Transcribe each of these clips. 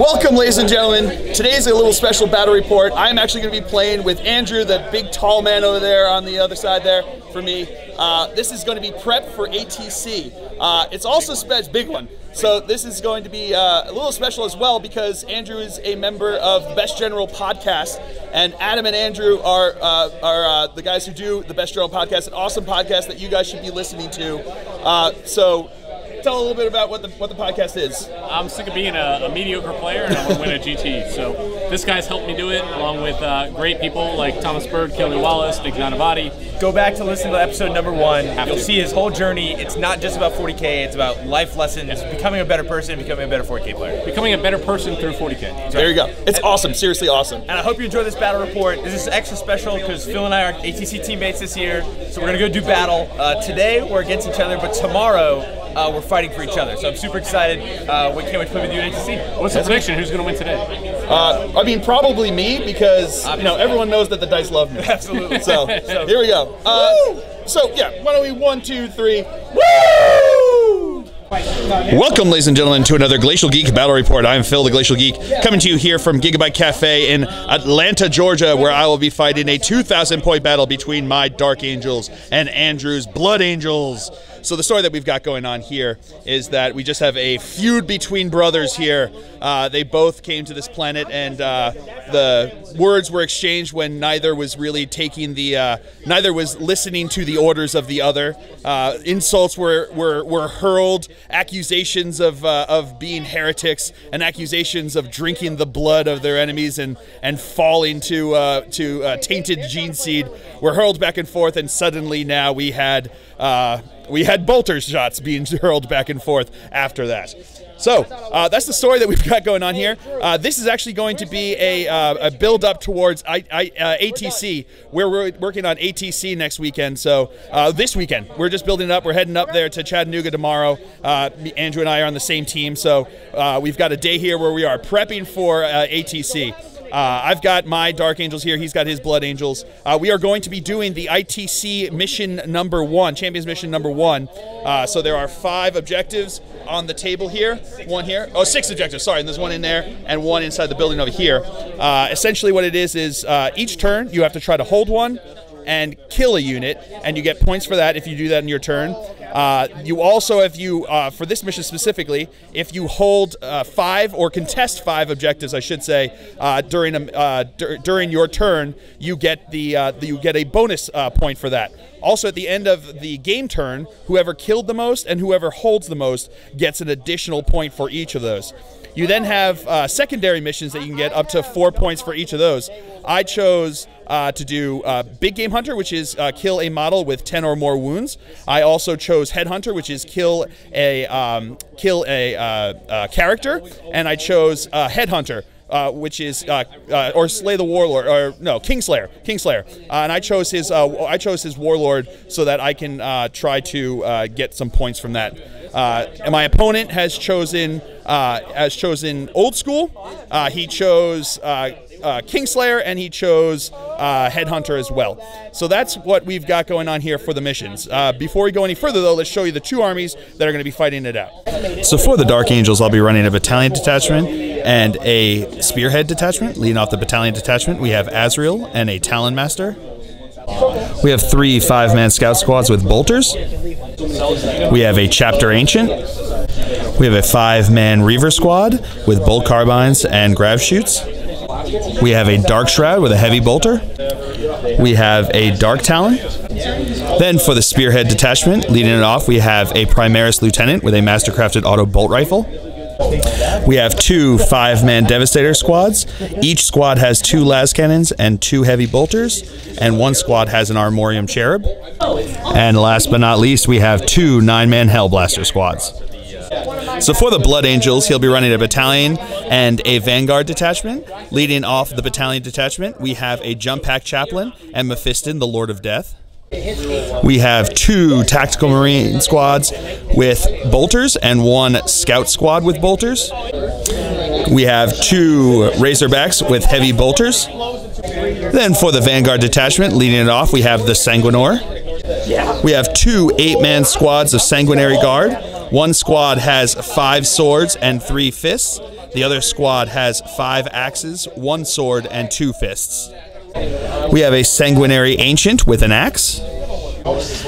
Welcome, ladies and gentlemen. Today's a little special battle report. I'm actually going to be playing with Andrew, the big tall man over there on the other side there for me. This is going to be prep for ATC. It's also a big one. So this is going to be a little special as well because Andrew is a member of the Best General podcast, and Adam and Andrew are the guys who do the Best General podcast, an awesome podcast that you guys should be listening to. So tell a little bit about what the podcast is. I'm sick of being a mediocre player and I want to win a GT. So this guy's helped me do it, along with great people like Thomas Bird, Kelly Wallace, Nick Nanavati. Go back to listen to episode number 1. You'll see his whole journey. It's not just about 40K, it's about life lessons, becoming a better person, becoming a better 40K player. Becoming a better person through 40K. There you go. It's awesome, seriously awesome. And I hope you enjoy this battle report. This is extra special because Phil and I are ATC teammates this year, so we're going to go do battle. Today we're against each other, but tomorrow we're fighting for each other. So I'm super excited. We can't wait to play with you at ATC. What's the prediction? Who's going to win today? I mean, probably me because everyone knows that the dice love me. Absolutely. So here we go. So yeah, why don't we 1, 2, 3. Woo! Welcome, ladies and gentlemen, to another Glacial Geek Battle Report. I am Phil, the Glacial Geek, coming to you here from Gigabyte Cafe in Atlanta, Georgia, where I will be fighting a 2,000-point battle between my Dark Angels and Andrew's Blood Angels. So the story that we've got going on here is that we just have a feud between brothers here. They both came to this planet, and the words were exchanged when neither was really taking the, neither was listening to the orders of the other. Insults were hurled, accusations of being heretics, and accusations of drinking the blood of their enemies and falling to tainted gene seed were hurled back and forth, and suddenly now we had bolter shots being hurled back and forth after that. So that's the story that we've got going on here. This is actually going to be a build-up towards ATC, where we're working on ATC next weekend. So this weekend, we're just building it up. We're heading up there to Chattanooga tomorrow. Andrew and I are on the same team, so we've got a day here where we are prepping for ATC. I've got my Dark Angels here. He's got his Blood Angels. We are going to be doing the ITC mission number 1, Champions mission number 1. So there are 5 objectives on the table here. 1 here. Oh, 6 objectives. Sorry, and there's 1 in there and 1 inside the building over here. Essentially what it is each turn you have to try to hold one and kill a unit, and you get points for that if you do that in your turn. You also, if you, for this mission specifically, if you hold 5 or contest 5 objectives, I should say, during your turn, you get a bonus point for that. Also, at the end of the game turn, whoever killed the most and whoever holds the most gets an additional point for each of those. You then have secondary missions that you can get up to 4 points for each of those. I chose to do Big Game Hunter, which is kill a model with 10 or more wounds. I also chose Headhunter, which is kill a character, and I chose Headhunter, which is or slay the warlord, or no, Kingslayer, and I chose his warlord so that I can try to get some points from that. And my opponent has chosen Old School. He chose Kingslayer, and he chose Headhunter as well. So that's what we've got going on here for the missions. Before we go any further, though, let's show you the 2 armies that are going to be fighting it out. So for the Dark Angels, I'll be running a battalion detachment and a spearhead detachment. Leading off the battalion detachment, we have Azrael and a Talon Master. We have 3 5-man scout squads with bolters. We have a Chapter Ancient. We have a 5-man Reaver squad with bolt carbines and grav shoots. We have a Dark Shroud with a heavy bolter. We have a Dark Talon. Then for the Spearhead detachment, leading it off, we have a Primaris Lieutenant with a mastercrafted auto bolt rifle. We have 2 5-man Devastator squads. Each squad has 2 las cannons and 2 heavy bolters, and 1 squad has an Armorium Cherub. And last but not least, we have 2 9-man Hellblaster squads. So for the Blood Angels, he'll be running a battalion and a Vanguard detachment. Leading off the battalion detachment, we have a Jump Pack Chaplain and Mephiston, the Lord of Death. We have 2 Tactical Marine squads with bolters and 1 Scout squad with bolters. We have 2 Razorbacks with heavy bolters. Then for the Vanguard detachment, leading it off, we have the Sanguinor. We have 2 8-man squads of Sanguinary Guard. One squad has 5 swords and 3 fists. The other squad has 5 axes, 1 sword, and 2 fists. We have a Sanguinary Ancient with an axe.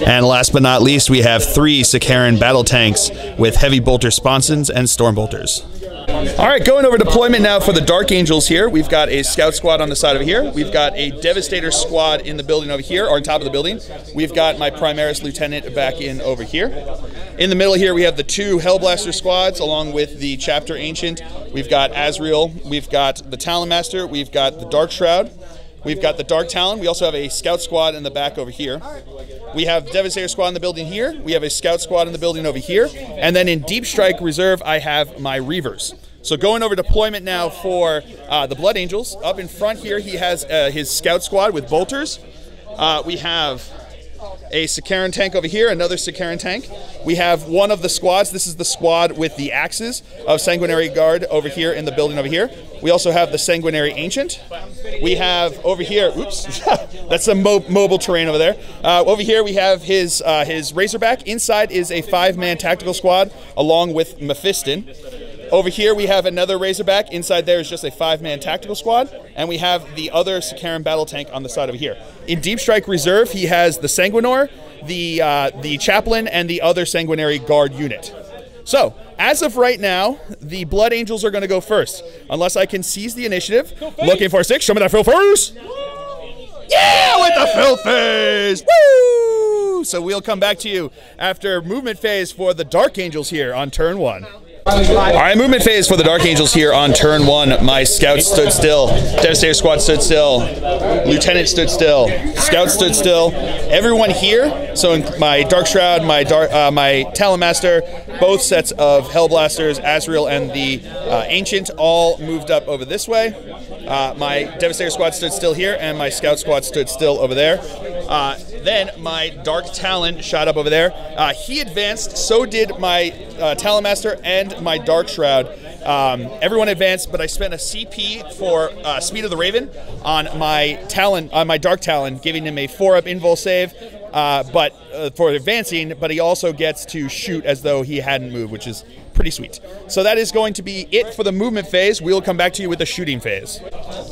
And last but not least, we have 3 Sicaran battle tanks with heavy bolter sponsons and storm bolters. All right, going over deployment now for the Dark Angels here. We've got a scout squad on the side over here. We've got a Devastator squad in the building over here, or on top of the building. We've got my Primaris Lieutenant back in over here. In the middle here, we have the 2 Hellblaster squads along with the Chapter Ancient. We've got Azrael, we've got the Talon Master, we've got the Dark Shroud, we've got the Dark Talon. We also have a scout squad in the back over here. We have Devastator squad in the building here. We have a scout squad in the building over here. And then in Deep Strike Reserve, I have my Reavers. So going over deployment now for the Blood Angels. Up in front here, he has his scout squad with bolters. We have a Sicaran tank over here, another Sicaran tank. We have one of the squads. This is the squad with the axes of Sanguinary Guard over here in the building over here. We also have the Sanguinary Ancient. We have over here, oops, that's some mobile terrain over there. Over here we have his Razorback. Inside is a 5-man tactical squad along with Mephiston. Over here we have another Razorback. Inside there is just a 5-man tactical squad. And we have the other Sicaran battle tank on the side over here. In Deep Strike Reserve, he has the Sanguinor, the Chaplain, and the other Sanguinary Guard unit. So, as of right now, the Blood Angels are going to go first. Unless I can seize the initiative. Looking for 6. Show me that fill first. Yeah, with the fill phase. Woo! So we'll come back to you after movement phase for the Dark Angels here on turn 1. All right, movement phase for the Dark Angels here on turn 1. My scouts stood still. Devastator squad stood still. Lieutenant stood still. Scout stood still. Everyone here, so my Dark Shroud, my Talon Master, both sets of Hellblasters, Azrael, and the Ancient all moved up over this way. My Devastator squad stood still here, and my Scout squad stood still over there. Then my Dark Talon shot up over there. He advanced, so did my Talon Master and my Dark Shroud. Everyone advanced, but I spent a CP for Speed of the Raven on my Talon, on my Dark Talon, giving him a 4-up invul save. For advancing, but he also gets to shoot as though he hadn't moved, which is pretty sweet. So that is going to be it for the movement phase. We'll come back to you with the shooting phase.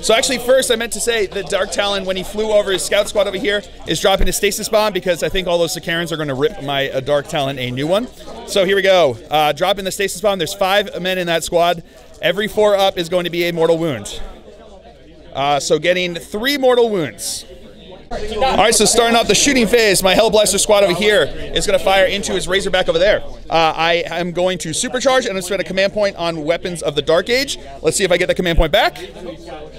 So actually first I meant to say that Dark Talon, when he flew over his scout squad over here, is dropping a stasis bomb because I think all those Sicarans are going to rip my Dark Talon a new one. So here we go. Dropping the stasis bomb. There's 5 men in that squad. Every 4 up is going to be a mortal wound. So getting 3 mortal wounds. All right, so starting off the shooting phase, my Hellblaster squad over here is going to fire into his Razorback over there. I am going to supercharge and I'm going to spend a command point on Weapons of the Dark Age. Let's see if I get the command point back.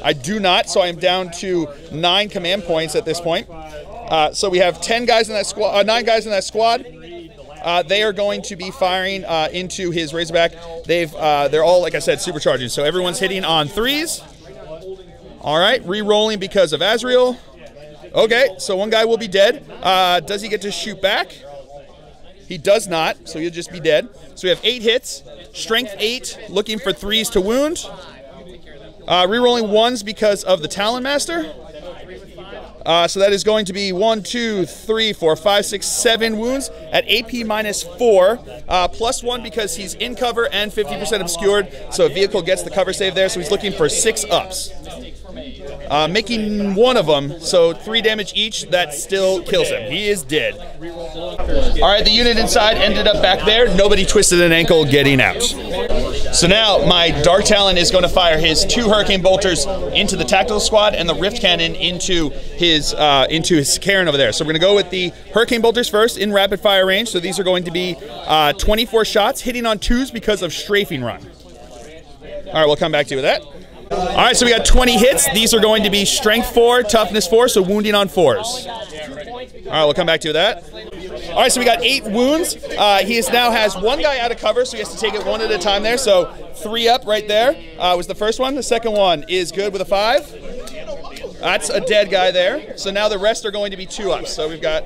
I do not, so I'm down to 9 command points at this point. So we have 10 guys in that squad, 9 guys in that squad. They are going to be firing into his Razorback. They're all, like I said, supercharging. So everyone's hitting on 3s. All right, re-rolling because of Azrael. Okay, so one guy will be dead. Does he get to shoot back? He does not, so he'll just be dead. So we have 8 hits, strength 8, looking for 3s to wound. Rerolling 1s because of the Talon Master. So that is going to be 1, 2, 3, 4, 5, 6, 7 wounds at AP -4, plus 1 because he's in cover and 50% obscured. So a vehicle gets the cover save there, so he's looking for 6 ups. Making 1 of them, so 3 damage each, that still kills him. He is dead. Alright, the unit inside ended up back there. Nobody twisted an ankle getting out. So now my Dark Talon is going to fire his 2 Hurricane Bolters into the Tactical Squad and the Rift Cannon into his Sicaran over there. So we're going to go with the Hurricane Bolters first in rapid fire range. So these are going to be 24 shots, hitting on 2s because of Strafing Run. Alright, we'll come back to you with that. Alright, so we got 20 hits. These are going to be Strength 4, Toughness 4, so wounding on 4s. Alright, we'll come back to you with that. Alright, so we got 8 wounds. He now has 1 guy out of cover, so he has to take it 1 at a time there. So 3 up right there was the first one. The second one is good with a 5. That's a dead guy there. So now the rest are going to be 2 ups. So we've got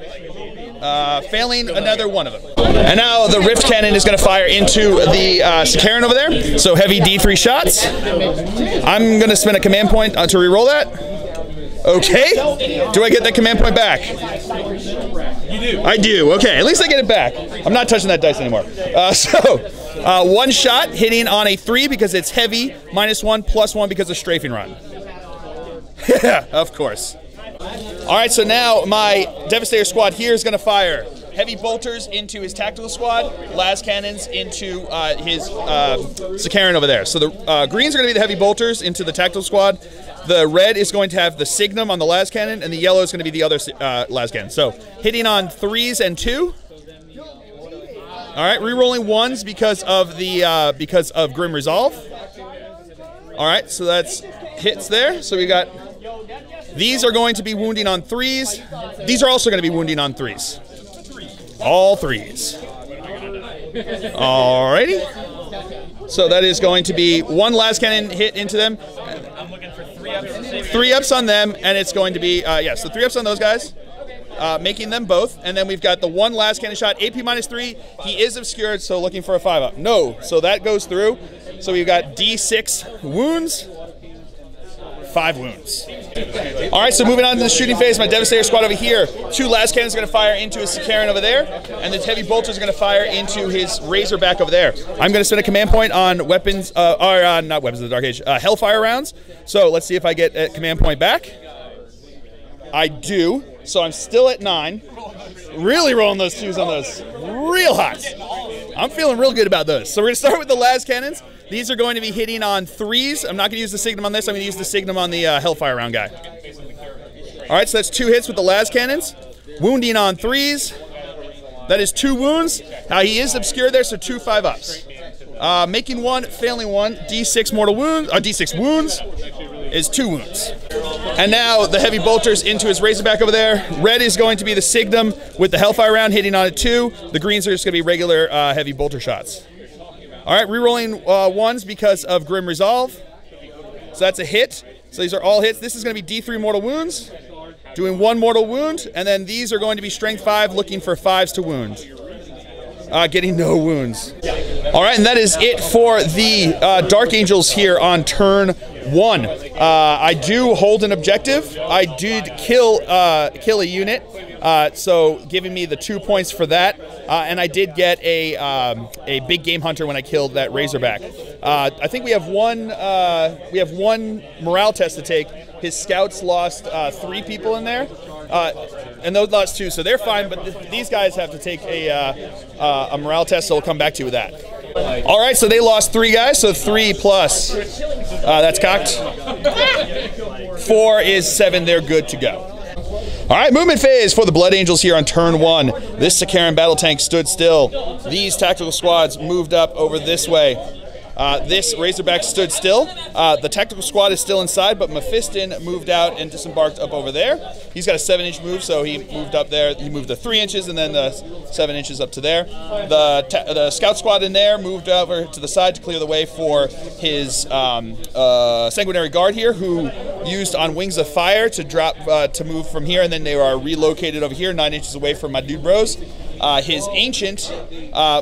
failing another 1 of them. And now the Rift Cannon is going to fire into the Sicaran over there. So heavy D3 shots. I'm going to spend a command point to reroll that. Okay. Do I get that command point back? You do. I do. Okay, at least I get it back. I'm not touching that dice anymore. One shot hitting on a 3 because it's heavy, -1, +1 because of strafing run. Yeah, of course. All right, so now my Devastator squad here is going to fire heavy bolters into his tactical squad, las cannons into his Sakaran over there. So the greens are going to be the heavy bolters into the tactical squad. The red is going to have the Signum on the las cannon, and the yellow is going to be the other las cannon. So hitting on 3s and 2. All right, re-rolling 1s because of Grim Resolve. All right, so that's hits there. So we got these are going to be wounding on 3s. These are also going to be wounding on 3s. All 3s. Alrighty. So that is going to be 1 las cannon hit into them. I'm looking for 3 ups. 3 ups on them, and it's going to be so 3 ups on those guys, making them both. And then we've got the 1 las cannon shot, AP -3. He is obscured, so looking for a 5 up. No, so that goes through. So we've got D6 wounds, 5 wounds. All right, so moving on to the shooting phase, my Devastator squad over here. 2 las cannons are going to fire into his Sakaran over there, and the heavy bolters are going to fire into his Razorback over there. I'm going to spend a command point on weapons, not weapons of the Dark Age, Hellfire rounds. So let's see if I get a command point back. I do. So I'm still at 9. Really rolling those 2s on those. Real hot. I'm feeling real good about those. So we're going to start with the las cannons. These are going to be hitting on 3s. I'm not going to use the Signum on this. I'm going to use the Signum on the Hellfire round guy. All right, so that's 2 hits with the las cannons. Wounding on 3s. That is 2 wounds. Now he is obscured there, so 2 5-ups. Making 1, failing 1. D6 mortal wounds. D6 wounds is 2 wounds. And now the heavy bolters into his Razorback over there. Red is going to be the Signum with the Hellfire round hitting on it 2. The greens are just going to be regular heavy bolter shots. All right, re-rolling 1s because of Grim Resolve. So that's a hit. So these are all hits. This is going to be D3 mortal wounds, doing 1 mortal wound, and then these are going to be Strength 5, looking for 5s to wound. Getting no wounds. All right, and that is it for the Dark Angels here on turn 1. I do hold an objective. I did kill a unit, so giving me the 2 points for that. And I did get a big game hunter when I killed that Razorback. I think we have one morale test to take. His scouts lost 3 people in there. And those lost 2, so they're fine. But these guys have to take a morale test, so we'll come back to you with that. All right, so they lost 3 guys, so 3 plus. That's cocked. 4 is 7. They're good to go. All right, movement phase for the Blood Angels here on turn 1. This Sakaran battle tank stood still. These tactical squads moved up over this way. This Razorback stood still. The tactical squad is still inside, but Mephiston moved out and disembarked up over there. He's got a 7-inch move, so he moved up there. He moved the 3 inches and then the 7 inches up to there. The scout squad in there moved over to the side to clear the way for his Sanguinary Guard here, who used on Wings of Fire to drop to move from here, and then they are relocated over here, 9 inches away from my dude bros. His Ancient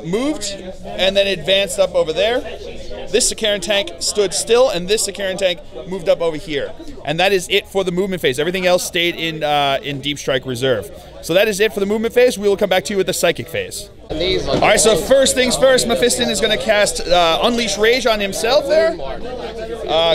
moved and then advanced up over there. This Sakaran tank stood still, and this Sakaran tank moved up over here. And that is it for the movement phase. Everything else stayed in Deep Strike Reserve. So that is it for the movement phase. We will come back to you with the Psychic phase. All right, so first things first, Mephiston is going to cast Unleash Rage on himself there.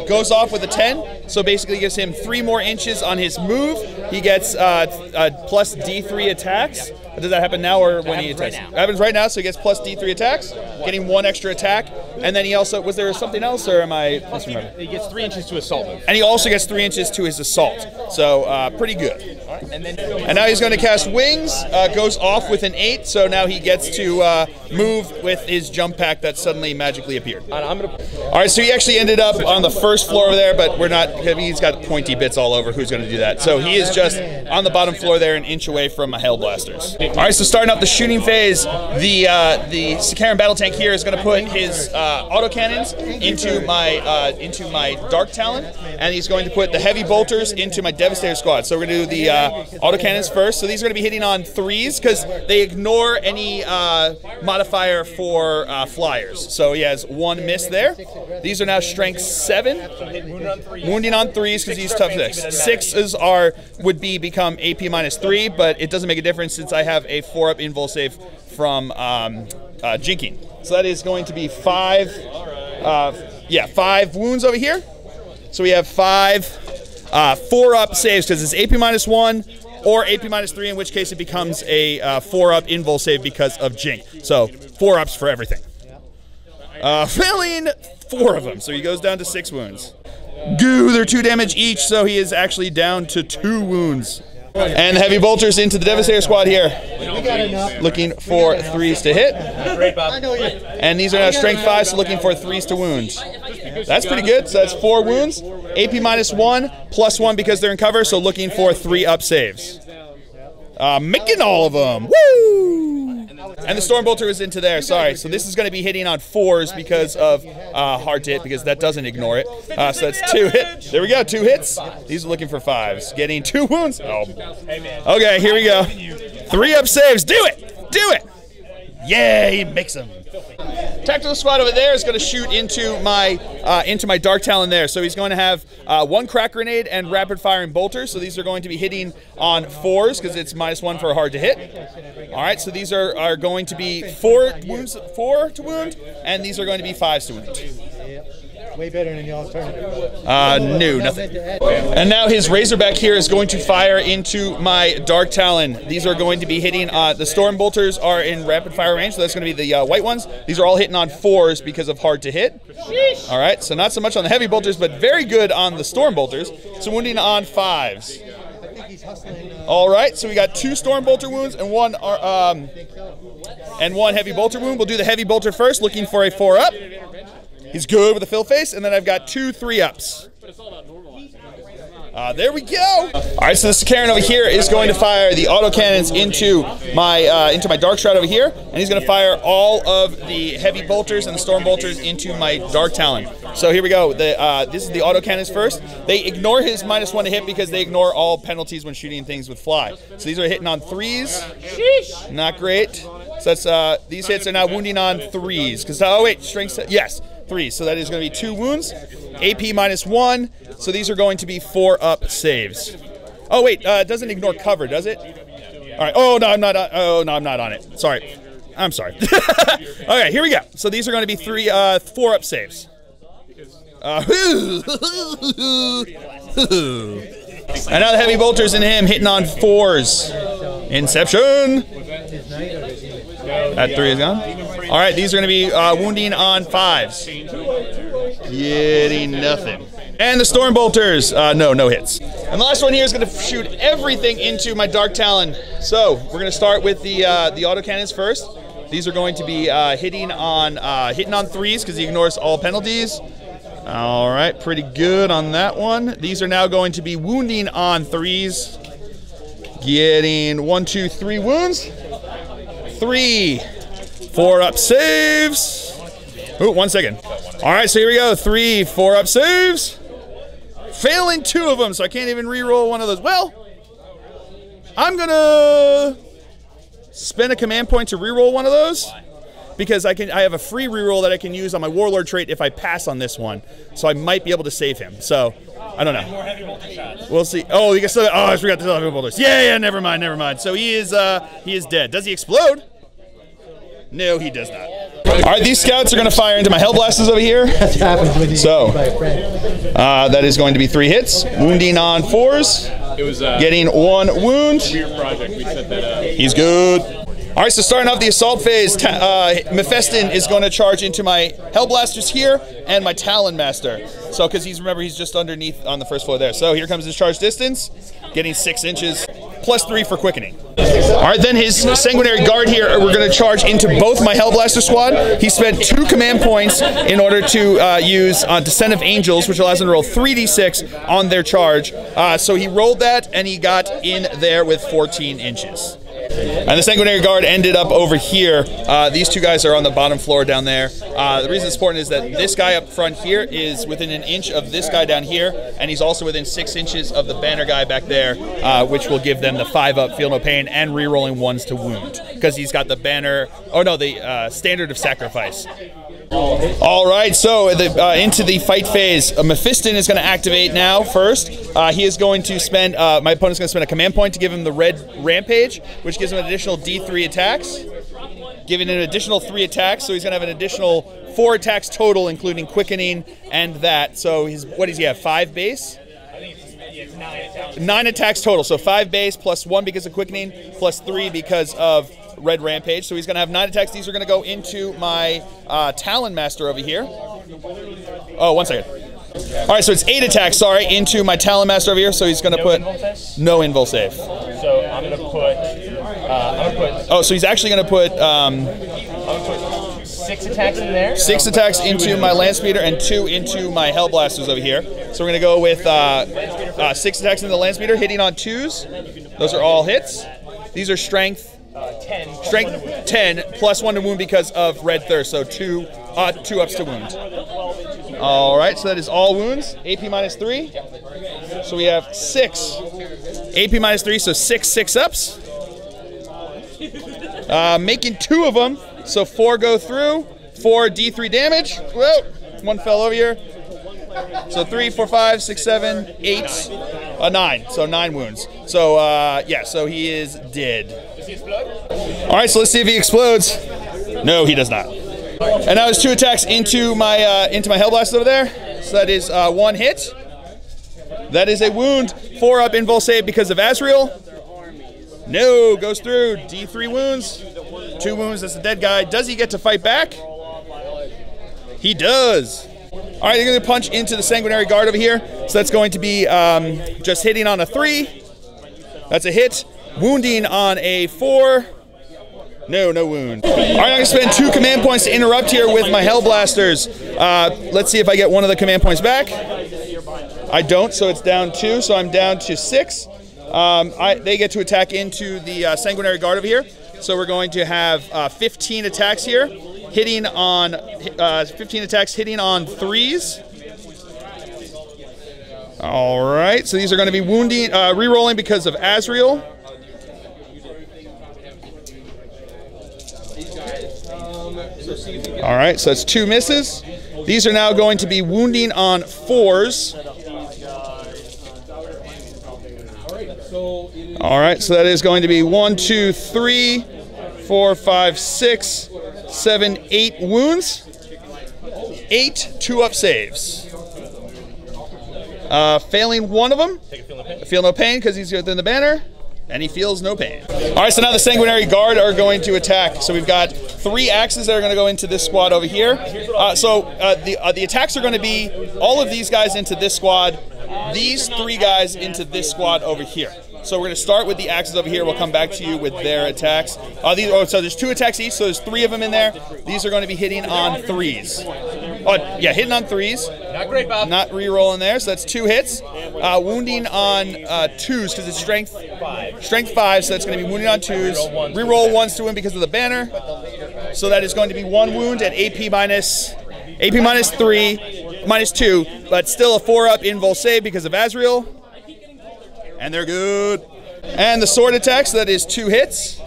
Goes off with a 10, so basically gives him 3 more inches on his move. He gets plus D3 attacks. Does that happen now or when he attacks? It happens right now, so he gets plus D3 attacks, getting 1 extra attack. And then he also, was there something else, or am I misremembering? He gets 3 inches to assault move. And he also gets 3 inches to his assault. So pretty good. And now he's going to cast Wings, goes off with an 8, so now he gets to move with his jump pack that suddenly magically appeared. All right, so he actually ended up on the first floor over there, but we're not, he's got pointy bits all over. Who's going to do that? So he is just on the bottom floor there, an inch away from Hail Blasters. All right, so starting up the shooting phase, the Sakaran battle tank here is going to put his autocannons into my Dark Talon, and he's going to put the heavy bolters into my Devastator squad. So we're going to do the autocannons first. So these are going going to be hitting on 3s because they ignore any modifier for flyers. So he has 1 miss there. These are now strength 7, wounding on 3s because he's tough 6. 6s become AP -3, but it doesn't make a difference since I have a 4-up invul save from jinking. So that is going to be 5 wounds over here. So we have 5 4-up saves because it's AP -1 or AP -3, in which case it becomes a 4-up invul save because of jink. So 4-ups for everything. Failing 4 of them, so he goes down to 6 wounds. Goo, they're 2 damage each, so he is actually down to 2 wounds. And the heavy bolters into the Devastator squad here. Looking for 3s to hit. And these are now strength 5, so looking for 3s to wound. That's pretty good. So that's 4 wounds. AP -1, +1 because they're in cover, so looking for 3-up saves. Making all of them. Woo! And the Stormbolter is into there. Sorry. So this is going to be hitting on 4s because of hard to hit, because that doesn't ignore it. So that's 2 hits. There we go. 2 hits. These are looking for 5s. Getting 2 wounds. Oh. Okay, here we go. 3-up saves. Do it. Do it. Yay, makes them. Tactical squad over there is going to shoot into my Dark Talon there. So he's going to have 1 crack grenade and rapid firing bolters. So these are going to be hitting on 4s because it's -1 for hard to hit. All right, so these are going to be 4 wounds, 4 to wound, and these are going to be 5s to wound. Way better than y'all's turn. No, nothing. And now his Razorback here is going to fire into my Dark Talon. These are going to be hitting, the Storm Bolters are in rapid fire range, so that's going to be the white ones. These are all hitting on 4s because of hard to hit. All right, so not so much on the heavy bolters, but very good on the Storm Bolters. So wounding on 5s. All right, so we got 2 Storm Bolter wounds and 1 heavy bolter wound. We'll do the heavy bolter first, looking for a 4-up. He's good with a fill face, and then I've got 2 3-ups. There we go. All right, so this Karen over here is going to fire the autocannons into my Dark Shroud over here, and he's going to fire all of the heavy bolters and the storm bolters into my Dark Talon. So here we go. This is the autocannons first. They ignore his -1 to hit because they ignore all penalties when shooting things with fly. So these are hitting on 3s. Sheesh. Not great. So that's these hits are now wounding on 3s. Because strength. Yes. 3s, so that is going to be 2 wounds, AP -1, so these are going to be 4-up saves. Oh wait, it doesn't ignore cover, does it? All right. Oh no, I'm not. Oh no, I'm not on it. Sorry, I'm sorry. Okay, here we go. So these are going to be 4-up saves. And now the heavy bolters in him hitting on 4s. Inception. That 3 is gone. All right, these are going to be wounding on 5s. Getting nothing. And the Storm Bolters, no hits. And the last one here is going to shoot everything into my Dark Talon. So we're going to start with the autocannons first. These are going to be hitting on 3s because he ignores all penalties. All right, pretty good on that one. These are now going to be wounding on 3s. Getting 1, 2, 3 wounds. 3. 4-up saves. Ooh, 1 second. All right, so here we go. 3 4-up saves. Failing 2 of them, so I can't even re-roll one of those. Well, I'm gonna spend a command point to re-roll one of those because I have a free re-roll that I can use on my Warlord trait if I pass on this one, so I might be able to save him. So I don't know. We'll see. Oh, you can still. Oh, I forgot to tell heavy bolters. Yeah, never mind. So he is dead. Does he explode? No, he does not. All right, these scouts are going to fire into my Hellblasters over here. So that is going to be 3 hits, wounding on 4s. It was getting 1 wound. Weird project. We set that up. He's good. All right, so starting off the assault phase, Mephiston is going to charge into my Hellblasters here and my Talon Master. So, because remember, he's just underneath on the first floor there. So here comes his charge distance, getting 6 inches, +3 for quickening. All right, then his Sanguinary Guard here, we're going to charge into both my Hellblaster squad. He spent 2 command points in order to use Descent of Angels, which allows him to roll 3d6 on their charge. So he rolled that, and he got in there with 14 inches. And the Sanguinary Guard ended up over here. These two guys are on the bottom floor down there. The reason it's important is that this guy up front here is within an inch of this guy down here, and he's also within 6 inches of the banner guy back there, which will give them the 5-up, feel no pain, and re-rolling 1s to wound, because he's got the banner, oh no, the standard of sacrifice. All right, so into the fight phase. Mephiston is going to activate now first. He is going to spend, my opponent's going to spend a command point to give him the red rampage, which gives him an additional D3 attacks, giving an additional 3 attacks, so he's going to have an additional 4 attacks total, including quickening and that. So what does he have, 5 base? 9 attacks total, so 5 base plus 1 because of quickening, plus 3 because of red rampage. So he's going to have 9 attacks. These are going to go into my Talon Master over here. Oh, 1 second. All right, so it's 8 attacks, sorry, into my Talon Master over here. So he's going to put no invul save. So I'm going to put, oh, so he's actually going to put, 6 attacks in there. 6 attacks into my Landspeeder and 2 into my Hellblasters over here. So we're going to go with 6 attacks into the Landspeeder, hitting on 2s. Those are all hits. These are strength 10 plus 1 to wound because of red thirst, so 2 ups to wound. All right, so that is all wounds. AP minus 3. So we have 6 AP minus 3, so 6 ups. Making 2 of them, so 4 go through. 4 D3 damage. Whoa, 1 fell over here. So 3, 4, 5, 6, 7, 8, 9. So 9 wounds. So yeah, so he is dead. All right, so let's see if he explodes. No, he does not. And now there's 2 attacks into my Hellblasters over there. So that is 1 hit. That is a wound. 4 up invul save because of Azrael. No, goes through. D3 wounds. 2 wounds, that's the dead guy. Does he get to fight back? He does. All right, you're going to punch into the Sanguinary Guard over here. So that's going to be just hitting on a 3. That's a hit. Wounding on a 4. No wound. All right, I'm going to spend 2 command points to interrupt here with my Hellblasters. Let's see if I get one of the command points back. I don't, so it's down 2, so I'm down to 6. They get to attack into the Sanguinary Guard over here. So we're going to have 15 attacks here, hitting on 15 attacks hitting on 3s. All right, so these are going to be wounding, re-rolling because of Azrael. All right, so that's 2 misses. These are now going to be wounding on 4s. All right, so that is going to be 1, 2, 3, 4, 5, 6, 7, 8 wounds. 8 2-up saves. Failing one of them. Feel no pain because he's within the banner. And he feels no pain. All right, so now the Sanguinary Guard are going to attack. So we've got 3 axes that are going to go into this squad over here. The attacks are going to be all of these guys into this squad, these 3 guys into this squad over here. So we're going to start with the axes over here. We'll come back to you with their attacks. So there's 2 attacks each, so there's 3 of them in there. These are going to be hitting on 3s. Oh, yeah, hitting on 3s. Not great, Bob. Not re-rolling there, so that's 2 hits. Wounding on 2s, because it's strength 5, so that's going to be wounding on 2s. Re-roll 1s to win because of the banner. So that is going to be 1 wound at AP minus 3, minus 2, but still a 4-up invul save because of Azrael. And they're good. And the sword attacks, that is 2 hits.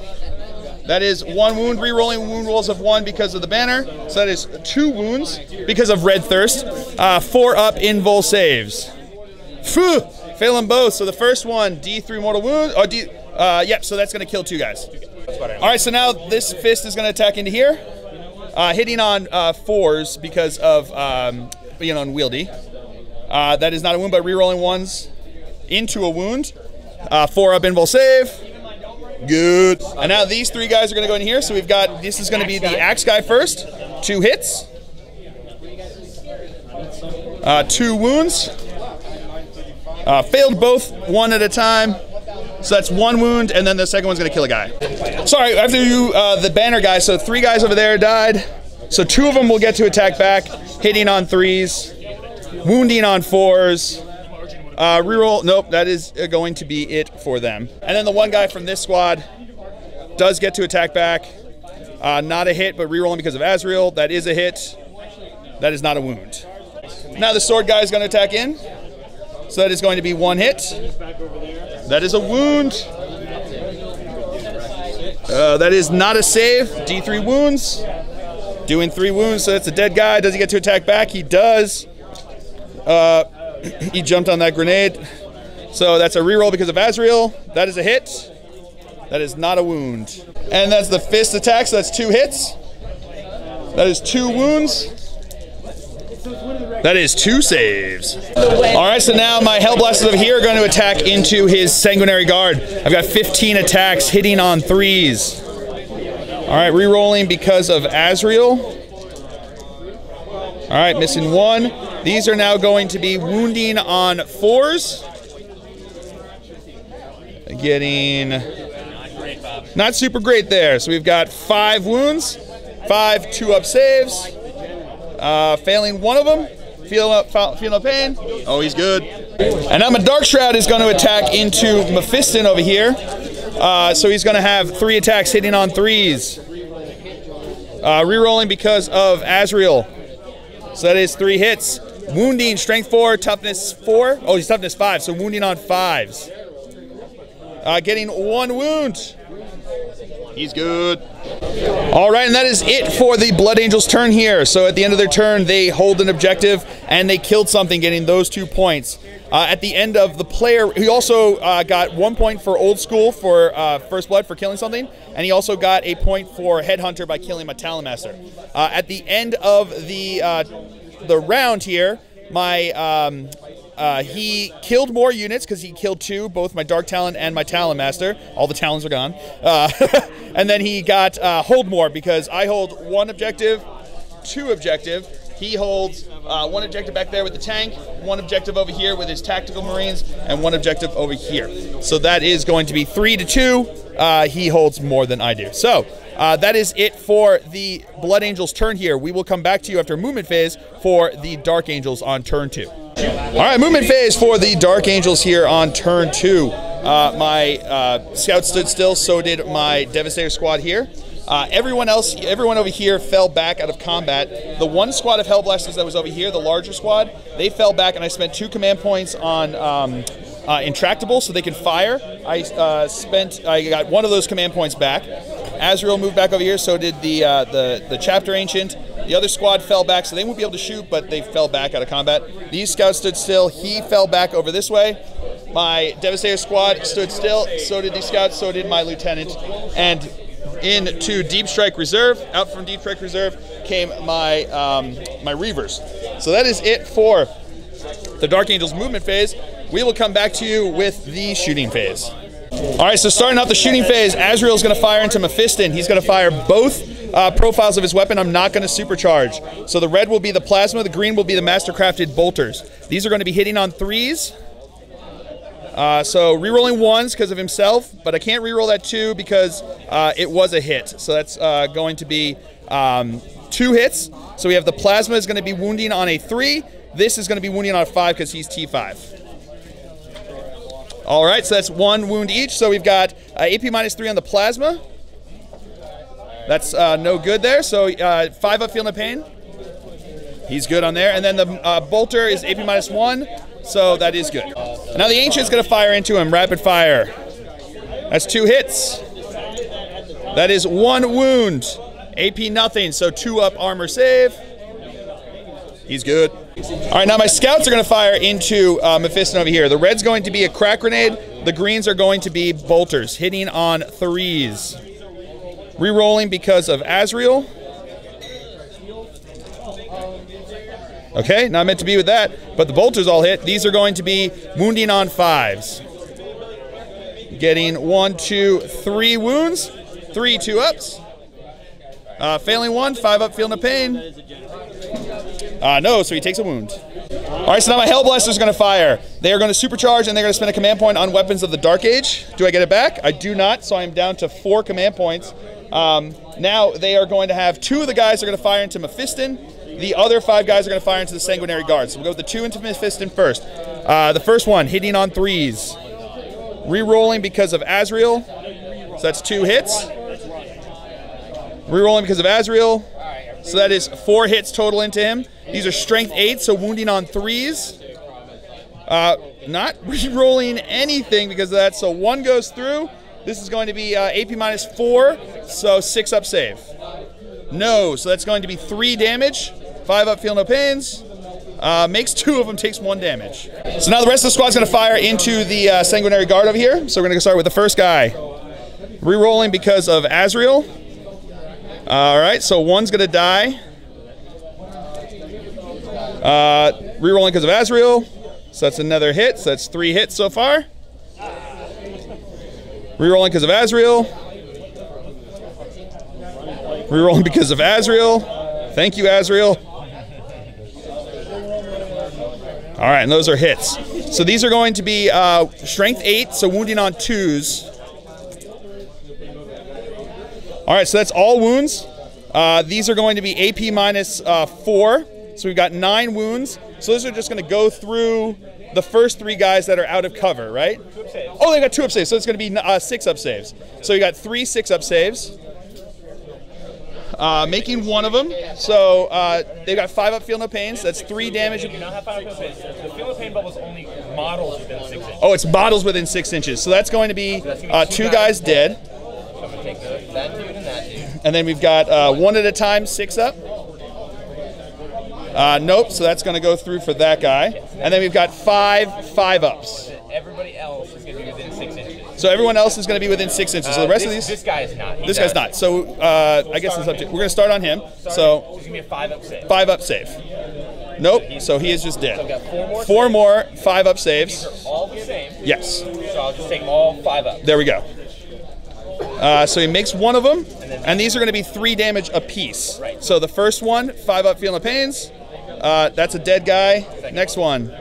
That is 1 wound, re-rolling wound rolls of 1 because of the banner. So that is 2 wounds because of red thirst. 4-up invul saves. Phew! Failing both. So the first one, D3 mortal wound. Yep, so that's going to kill 2 guys. All right, so now this fist is going to attack into here. Hitting on 4s because of being unwieldy. That is not a wound, but re-rolling 1s into a wound. 4-up invul save. Good. And now these 3 guys are going to go in here. So we've got, this is going to be the axe guy first. 2 hits. 2 wounds. Failed both 1 at a time. So that's 1 wound, and then the second one's going to kill a guy. Sorry, after you, the banner guy, so 3 guys over there died. So 2 of them will get to attack back, hitting on 3s, wounding on 4s. Reroll, nope, that is going to be it for them. And then the one guy from this squad does get to attack back. Not a hit, but rerolling because of Azrael. That is a hit. That is not a wound. Now the sword guy is going to attack in. So that is going to be 1 hit. That is a wound. That is not a save. D3 wounds. Doing 3 wounds, so that's a dead guy. Does he get to attack back? He does. He jumped on that grenade. So that's a reroll because of Azrael. That is a hit. That is not a wound. And that's the fist attack, so that's 2 hits. That is 2 wounds. That is 2 saves. All right, so now my Hellblasters over here are going to attack into his Sanguinary Guard. I've got 15 attacks hitting on 3s. All right, re-rolling because of Azrael. All right, missing 1. These are now going to be wounding on 4s. Getting not super great there. So we've got 5 wounds, 5 2-up saves. Failing 1 of them. Feel no pain. Oh, he's good. And now my Dark Shroud is going to attack into Mephiston over here. So he's going to have 3 attacks hitting on 3s. Rerolling because of Azrael. So that is 3 hits. Wounding, strength 4, toughness 4. Oh, he's toughness 5, so wounding on 5s. Getting 1 wound. He's good. All right, and that is it for the Blood Angels' turn here. So at the end of their turn, they hold an objective, and they killed something, getting those 2 points. At the end of the player, he also got 1 point for Old School for First Blood for killing something, and he also got a point for Headhunter by killing my Talon Master. At the end of the round here, my he killed more units because he killed 2, both my Dark Talon and my Talon Master. All the Talons are gone. And then he got hold more because I hold 1 objective, 2 objective. He holds 1 objective back there with the tank, 1 objective over here with his tactical marines, and 1 objective over here. So that is going to be 3 to 2. He holds more than I do. So that is it for the Blood Angels' turn here. We will come back to you after movement phase for the Dark Angels on turn 2. All right, movement phase for the Dark Angels here on turn 2. My Scout stood still, so did my Devastator squad here. Everyone over here fell back out of combat. The 1 squad of Hellblasters that was over here, the larger squad, they fell back, and I spent 2 command points on Intractable so they could fire. I got 1 of those command points back. Azrael moved back over here, so did the Chapter Ancient. The other squad fell back, so they won't be able to shoot, but they fell back out of combat. These scouts stood still. He fell back over this way. My Devastator squad stood still. So did these scouts. So did my lieutenant. And into Deep Strike Reserve. Out from Deep Strike Reserve came my my Reavers. So that is it for the Dark Angels movement phase. We will come back to you with the shooting phase. All right, so starting off the shooting phase, Azrael's going to fire into Mephiston. He's going to fire both profiles of his weapon. I'm not going to supercharge. So the red will be the plasma, the green will be the mastercrafted bolters. These are going to be hitting on 3s. So re-rolling 1s because of himself, but I can't re-roll that 2 because it was a hit. So that's going to be 2 hits. So we have the plasma is going to be wounding on a 3. This is going to be wounding on a 5 because he's T5. All right, so that's 1 wound each. So we've got AP -3 on the plasma. That's no good there. So 5 up, feel no pain. He's good on there. And then the bolter is AP -1. So that is good. Now the Ancient's going to fire into him, rapid fire. That's 2 hits. That is 1 wound. AP nothing, so 2 up armor save. He's good. All right, now my scouts are going to fire into Mephiston over here. The red's going to be a crack grenade. The greens are going to be bolters, hitting on 3s. Re-rolling because of Azrael. Okay, not meant to be with that, but the bolters all hit. These are going to be wounding on 5s. Getting 1, 2, 3 wounds. 3 2-ups. Failing 1, 5 up, feel no pain. No, so he takes a wound. All right, so now my Hellblasters are going to fire. They are going to supercharge, and they're going to spend a command point on weapons of the Dark Age. Do I get it back? I do not, so I am down to 4 command points. Now they are going to have 2 of the guys are going to fire into Mephiston. The other 5 guys are going to fire into the Sanguinary Guard. So we'll go with the 2 into Mephiston first. The first one, hitting on 3s. Re-rolling because of Azrael. So that's 2 hits. Rerolling because of Azrael. So that is 4 hits total into him. These are strength 8, so wounding on 3s. Not rerolling anything because of that, so 1 goes through. This is going to be AP minus 4, so 6 up save. No, so that's going to be 3 damage. 5 up, feel no pains. Makes 2 of them, takes 1 damage. So now the rest of the squad's going to fire into the Sanguinary Guard over here. So we're going to start with the first guy. Rerolling because of Azrael. Alright, so 1's going to die. Rerolling because of Azrael. So that's another hit. So that's 3 hits so far. Rerolling because of Azrael. Rerolling because of Azrael. Thank you, Azrael. All right, and those are hits. So these are going to be strength 8, so wounding on 2s. All right, so that's all wounds. These are going to be AP minus 4. So we've got 9 wounds. So those are just going to go through the first 3 guys that are out of cover, right? Oh, they got 2 up saves, so it's going to be 6 up saves. So you got 3 6 up saves. Making 1 of them. So they got 5 up, feel no pains. That's 3 damage. You do not have 5 up feel no pains. The feel no pain bubble is only models within 6 inches. Oh, it's models within 6 inches. So that's going to be 2 guys dead. So I'm going to take that dude and that dude. And then we've got 1 at a time, 6 up. Nope, so that's going to go through for that guy. And then we've got 5 5 ups. Everybody else is going to be within 6 inches. So everyone else is going to be within 6 inches. So the rest of these... This guy is not. This guy's not. So I guess it's up to... We're going to start on him. So... He's going to be a 5 up save. 5 up save. Nope, so he is just dead. So I've got 4 more 5 up saves. These are all the same. Yes. So I'll just take all 5 up. There we go. So he makes 1 of them, and these are going to be 3 damage apiece. Right. So the first one, 5 up, feel no pains. That's a dead guy. Next one.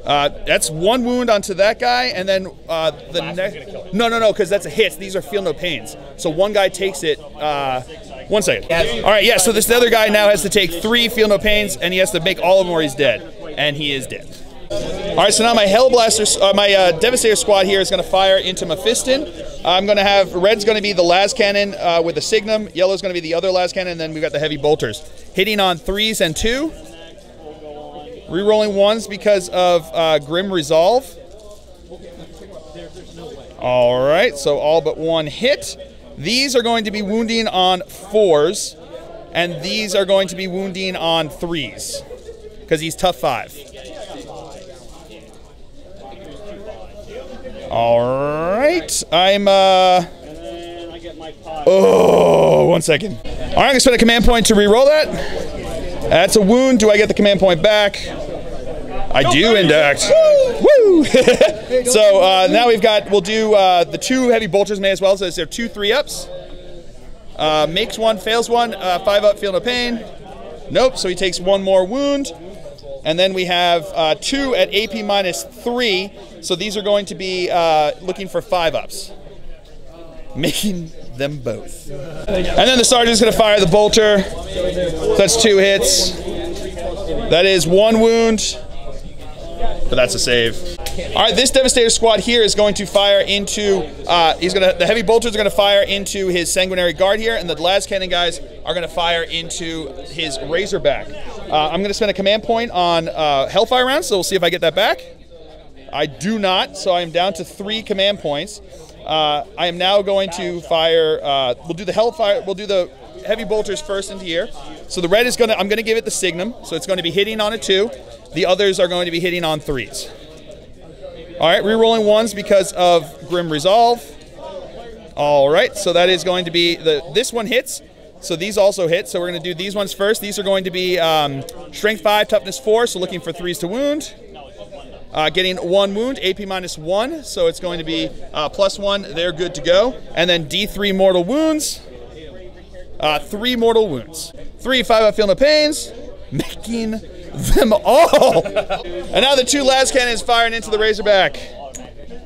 That's 1 wound onto that guy, and then the next... No, because that's a hit. These are feel no pains. So 1 guy takes it... 1 second. Yes. All right, yeah, so this other guy now has to take 3 feel no pains, and he has to make all of them or he's dead. And he is dead. All right, so now my Hellblaster, my Devastator squad here is going to fire into Mephiston. I'm going to have... Red's going to be the las cannon with the Signum. Yellow's going to be the other las cannon, and then we've got the heavy bolters. Hitting on 3s and 2. Rerolling 1s because of Grim Resolve. All right, so all but 1 hit. These are going to be wounding on 4s, and these are going to be wounding on 3s because he's tough 5. All right, I'm 1 second. All right, I'm gonna spend a command point to re-roll that. That's a wound. Do I get the command point back? I do, indeed. Woo! So now we'll do the 2 heavy bolters may as well. So there are 2 3 ups. Makes 1, fails 1. 5 up, feel no pain. Nope. So he takes 1 more wound. And then we have 2 at AP minus 3. So these are going to be looking for 5 ups. Making them both. And then the sergeant's going to fire the bolter. So that's 2 hits. That is 1 wound. But that's a save. All right, this Devastator squad here is going to fire into... the heavy bolters are going to fire into his Sanguinary Guard here, and the las cannon guys are going to fire into his Razorback. I'm going to spend a command point on Hellfire rounds, so we'll see if I get that back. I do not, so I am down to 3 command points. I am now going to fire... we'll do the Hellfire... We'll do the heavy bolters first into here. So the red is going to... I'm going to give it the Signum, so it's going to be hitting on a 2. The others are going to be hitting on 3s. All right, re-rolling 1s because of Grim Resolve. All right, so that is going to be... This one hits, so these also hit. So we're going to do these ones first. These are going to be Strength 5, Toughness 4, so looking for 3s to wound. Getting 1 wound, AP minus 1, so it's going to be plus 1. They're good to go. And then D3 mortal wounds. 3 mortal wounds. 3 5 up, feel no pains. Making them all. And now the 2 las cannons firing into the Razorback.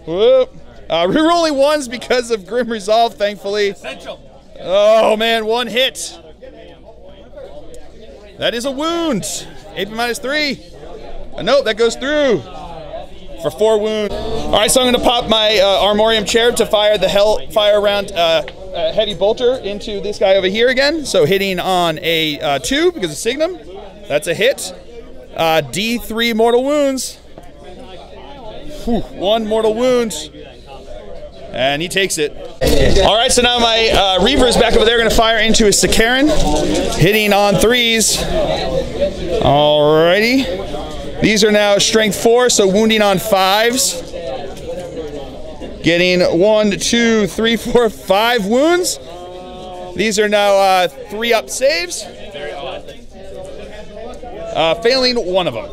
Whoop. Rerolling 1s because of Grim Resolve, thankfully. Essential. Oh man, 1 hit. That is a wound. AP minus 3. Nope, that goes through for 4 wounds. All right, so I'm going to pop my Armorium Cherub to fire the Hellfire round a heavy bolter into this guy over here again. So hitting on a 2 because of Signum. That's a hit. D3 mortal wounds. Whew, 1 mortal wound. And he takes it. All right, so now my Reaver is back over there, going to fire into his Sakaran, hitting on 3s. Alrighty. These are now strength 4, so wounding on 5s. Getting 1, 2, 3, 4, 5 wounds. These are now 3-up saves. Failing 1 of them.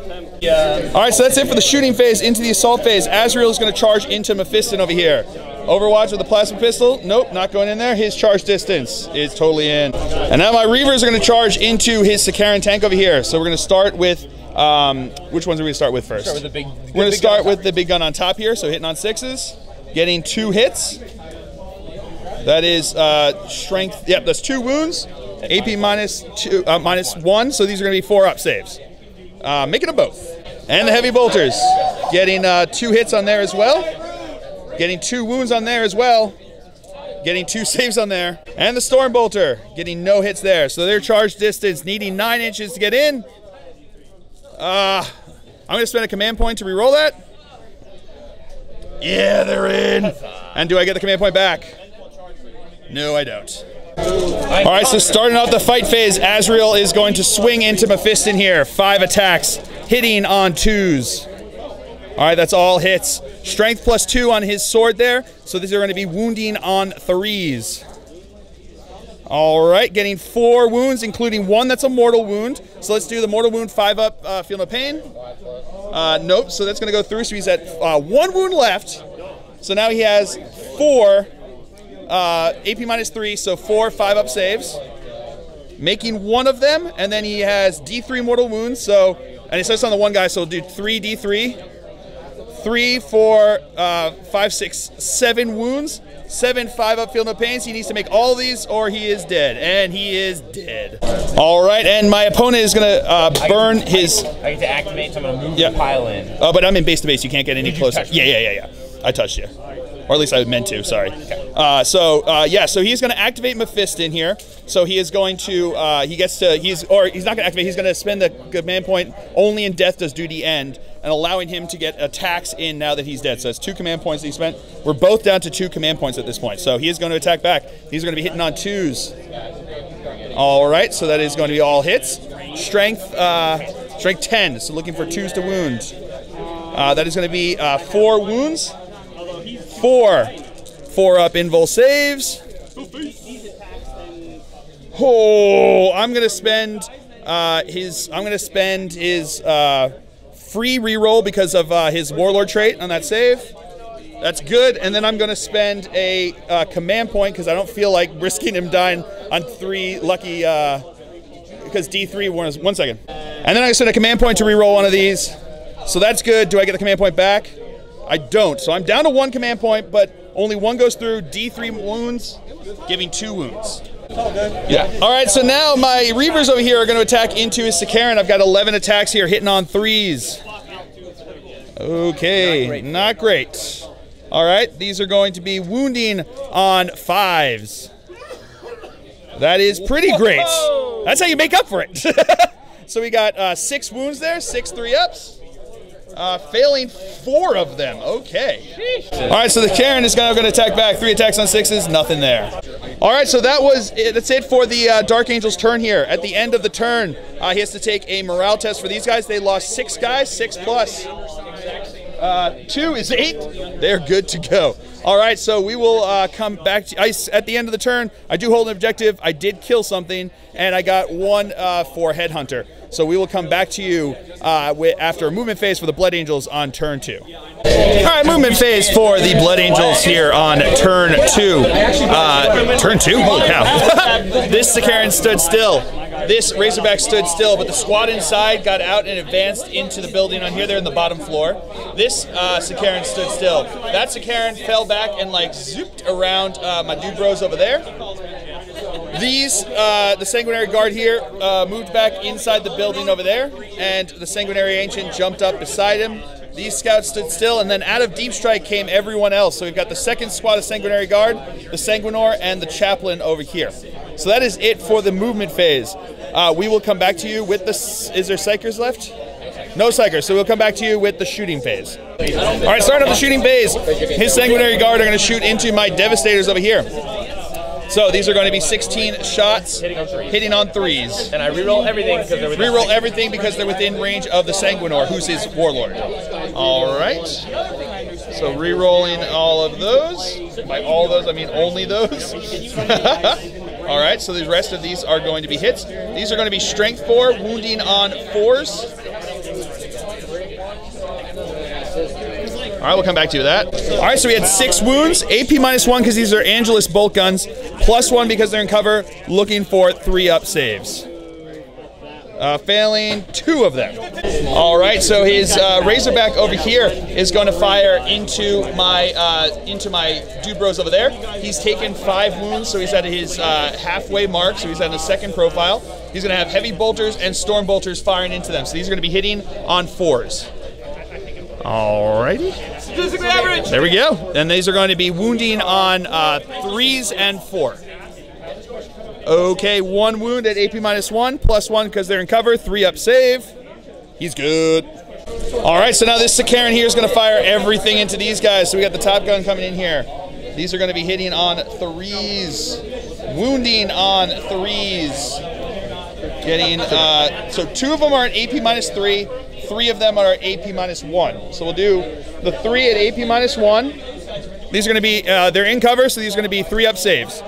All right, so that's it for the shooting phase. Into the assault phase, Azrael is going to charge into Mephiston over here. Overwatch with the plasma pistol. Nope, not going in there. His charge distance is totally in. And now my Reavers are going to charge into his Sakaran tank over here. So we're going to start with, which ones are we going to start with first? Start with the we're going to start with the big gun on top here. So hitting on 6s, getting 2 hits. That is strength. Yep, that's 2 wounds. AP minus 1. So these are going to be 4-up saves. Making them both. And the heavy bolters, getting 2 hits on there as well. Getting 2 wounds on there as well. Getting 2 saves on there. And the Storm Bolter, getting no hits there. So their charge distance needing 9 inches to get in. I'm going to spend a command point to reroll that. Yeah, they're in. And do I get the command point back? No, I don't. All right, so starting out the fight phase, Azrael is going to swing into Mephiston here. 5 attacks, hitting on 2s. All right, that's all hits. Strength plus 2 on his sword there. So these are going to be wounding on 3s. All right, getting 4 wounds, including 1 that's a mortal wound. So let's do the mortal wound 5-up, feel no pain. Nope, so that's going to go through. So he's at 1 wound left. So now he has 4 AP minus 3, so 4 5-up saves. Making 1 of them, and then he has D3 mortal wounds. So, and it says on the one guy, so we'll do 3 D3. 3, 4, 5, 6, 7 wounds, 7 5-up feel no pains. He needs to make all of these or he is dead, and he is dead. All right, and my opponent is going to burn his... I get to activate, so I'm going to move the pile in. But I'm in base to base. You can't get any closer. Yeah. I touched you. Or at least I meant to, sorry. Okay. So he's going to activate Mephiston here. So he is going to, he's not going to activate, he's going to spend the command point only in Death Does Duty End, and allowing him to get attacks in now that he's dead. So that's 2 command points that he spent. We're both down to 2 command points at this point. So he is going to attack back. He's going to be hitting on 2s. All right, so that is going to be all hits. Strength 10, so looking for 2s to wound. That is going to be 4 wounds. 4 4-up invul saves. Oh, I'm gonna spend his free reroll because of his warlord trait on that save. That's good, and then I'm gonna spend a command point because I don't feel like risking him dying on 3 lucky because D3 was 1 second. And then I spend a command point to reroll one of these. So that's good. Do I get the command point back? I don't. So I'm down to 1 command point, but only 1 goes through. D3 wounds, giving 2 wounds. It's all good. Yeah. All right, so now my Reavers over here are going to attack into his Sakaran. I've got 11 attacks here, hitting on 3s. Okay, not great. All right, these are going to be wounding on 5s. That is pretty great. That's how you make up for it. So we got 6 wounds there, 6 3-ups. Failing 4 of them. Okay. All right, so the Karen is now going to attack back. 3 attacks on 6s, nothing there. All right, so that's it for the Dark Angel's turn here. At the end of the turn, he has to take a morale test for these guys. They lost 6 guys, 6 plus 2 is 8. They're good to go. All right, so we will come back to ice at the end of the turn. I do hold an objective. I did kill something, and I got 1 for Headhunter. So we will come back to you after a movement phase for the Blood Angels on turn 2. All right, movement phase for the Blood Angels here on turn 2. Turn 2? Holy cow. This Sakaran stood still. This Razorback stood still, but the squad inside got out and advanced into the building on here. They're in the bottom floor. This Sakaran stood still. That Sakaran fell back and like zooped around my dude bros over there. These, the Sanguinary Guard here, moved back inside the building over there, and the Sanguinary Ancient jumped up beside him These scouts stood still, and then out of Deep Strike came everyone else. So we've got the second squad of Sanguinary Guard, the Sanguinor, and the Chaplain over here. So that is it for the movement phase. We will come back to you with the... Is there Psychers left? No Psychers, so we'll come back to you with the shooting phase. All right, starting off the shooting phase. His Sanguinary Guard are going to shoot into my Devastators over here. So these are going to be 16 shots, hitting on threes. And I reroll everything because they're within reroll everything because they're within range of the Sanguinor, who's his Warlord. All right. So rerolling all of those. By all those, I mean only those. All right, so the rest of these are going to be hits. These are going to be Strength 4, wounding on 4s. All right, we'll come back to that. All right, so we had 6 wounds, AP -1 because these are Angelus bolt guns, +1 because they're in cover, looking for 3-up saves. Failing 2 of them. All right, so his Razorback over here is going to fire into my dude bros over there. He's taken 5 wounds, so he's at his halfway mark, so he's at his second profile. He's going to have heavy bolters and storm bolters firing into them, so these are going to be hitting on 4s. Alrighty. Statistically average. There we go. And these are going to be wounding on 3s and 4. Okay, 1 wound at AP -1, +1 because they're in cover, 3-up save. He's good. All right, so now this Sakaran here is going to fire everything into these guys. So we got the top gun coming in here. These are going to be hitting on 3s, wounding on 3s. Getting, so 2 of them are at AP -3. 3 of them are AP -1. So we'll do the 3 at AP -1. These are going to be, they're in cover, so these are going to be 3-up saves.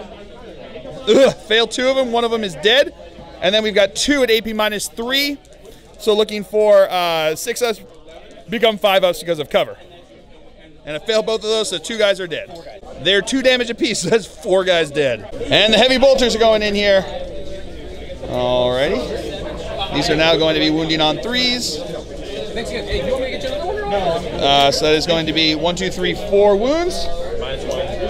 Ugh, failed 2 of them, 1 of them is dead. And then we've got 2 at AP -3. So looking for 6-ups, become 5-ups because of cover. And I failed both of those, so 2 guys are dead. They're 2 damage apiece, so that's 4 guys dead. And the heavy bolters are going in here. Alrighty. These are now going to be wounding on 3s. So that is going to be 1, 2, 3, 4 wounds.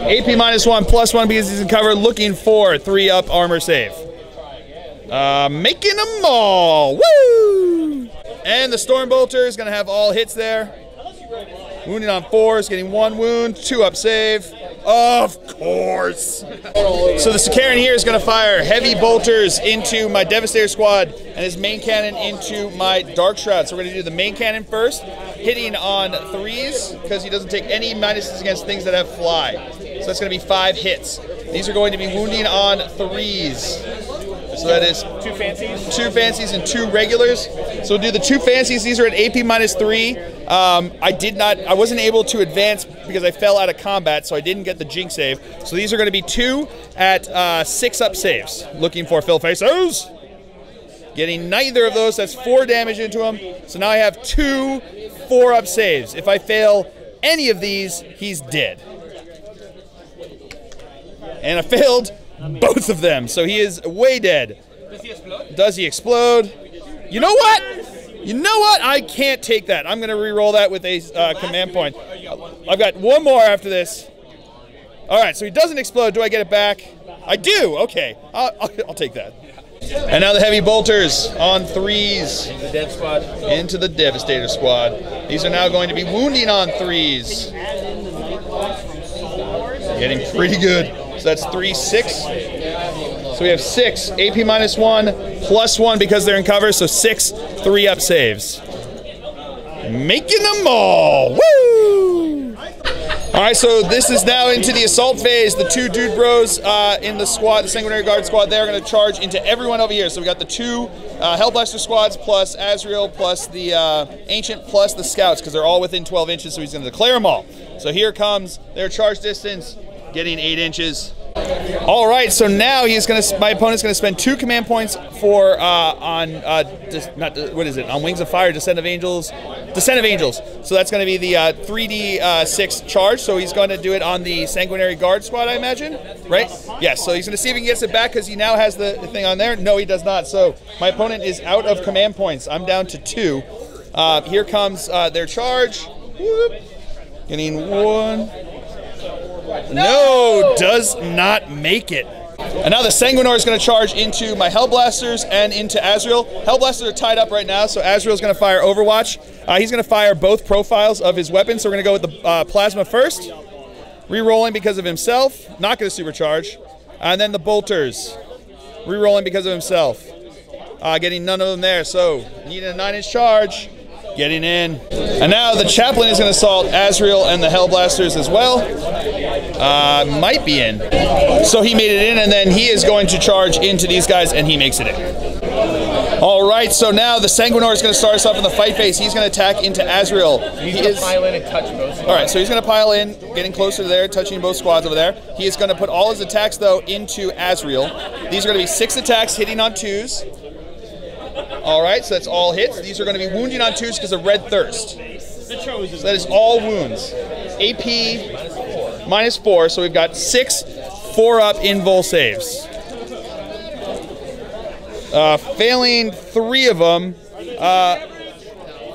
AP -1, +1 because he's in cover, looking for 3-up armor save. Making them all. Woo! And the Storm Bolter is going to have all hits there. Wounding on 4s, getting 1 wound, 2-up save. Of course. So the Sakaran here is going to fire heavy bolters into my Devastator squad and his main cannon into my Dark Shroud. So we're going to do the main cannon first, hitting on 3s because he doesn't take any minuses against things that have fly. So that's going to be 5 hits. These are going to be wounding on 3s. So that is 2 fancies. 2 fancies and 2 regulars. So we'll do the 2 fancies. These are at AP -3. I wasn't able to advance because I fell out of combat, so I didn't get the Jinx save. So these are going to be 2 at 6-up saves. Looking for Phil Faces. Getting neither of those. That's 4 damage into him. So now I have 2 4-up saves. If I fail any of these, he's dead. And I failed both of them, so he is way dead. Does he explode? Does he explode? You know what? You know what? I can't take that. I'm going to re-roll that with a command point. I've got 1 more after this. All right, so he doesn't explode. Do I get it back? I do. Okay, I'll take that. And now the heavy bolters on 3s. The Dev squad. Into the Devastator squad. These are now going to be wounding on 3s. Getting pretty good. So that's 3, 6. So we have 6, AP -1, +1 because they're in cover, so 6 3-up saves. Making them all! Woo! All right, so this is now into the assault phase. The 2 dude bros in the squad, the Sanguinary Guard squad, they're going to charge into everyone over here. So we got the 2 Hellblaster squads plus Azrael plus the Ancient plus the Scouts because they're all within 12 inches, so he's going to declare them all. So here comes their charge distance. Getting 8 inches. All right, so now my opponent's going to spend 2 command points for on Wings of Fire, Descent of Angels. So that's going to be the 3d6 charge. So he's going to do it on the Sanguinary Guard squad, I imagine, right? Yes. So he's going to see if he can get it back because he now has the thing on there. No, he does not. So my opponent is out of command points. I'm down to 2. Here comes their charge. Whoop. Getting 1. No, does not make it. And now the Sanguinor is going to charge into my Hellblasters and into Azrael. Hellblasters are tied up right now, so Azrael is going to fire Overwatch. He's going to fire both profiles of his weapon, so we're going to go with the Plasma first. Rerolling because of himself, not going to supercharge. And then the Bolters, rerolling because of himself. Getting none of them there, so needing a 9-inch charge. Getting in. And now the Chaplain is going to assault Azrael and the Hellblasters as well. Might be in. So he made it in, and then he is going to charge into these guys, and he makes it in. All right, so now the Sanguinor is going to start us off in the fight phase. He's going to attack into Azrael. He's going to pile in and touch both squads. All right, so he's going to pile in, getting closer to there, touching both squads over there. He is going to put all his attacks, though, into Azrael. These are going to be 6 attacks hitting on 2s. All right, so that's all hits. These are going to be wounding on 2s because of Red Thirst. So that is all wounds. AP -4, so we've got 6 4-up invul saves. Failing 3 of them.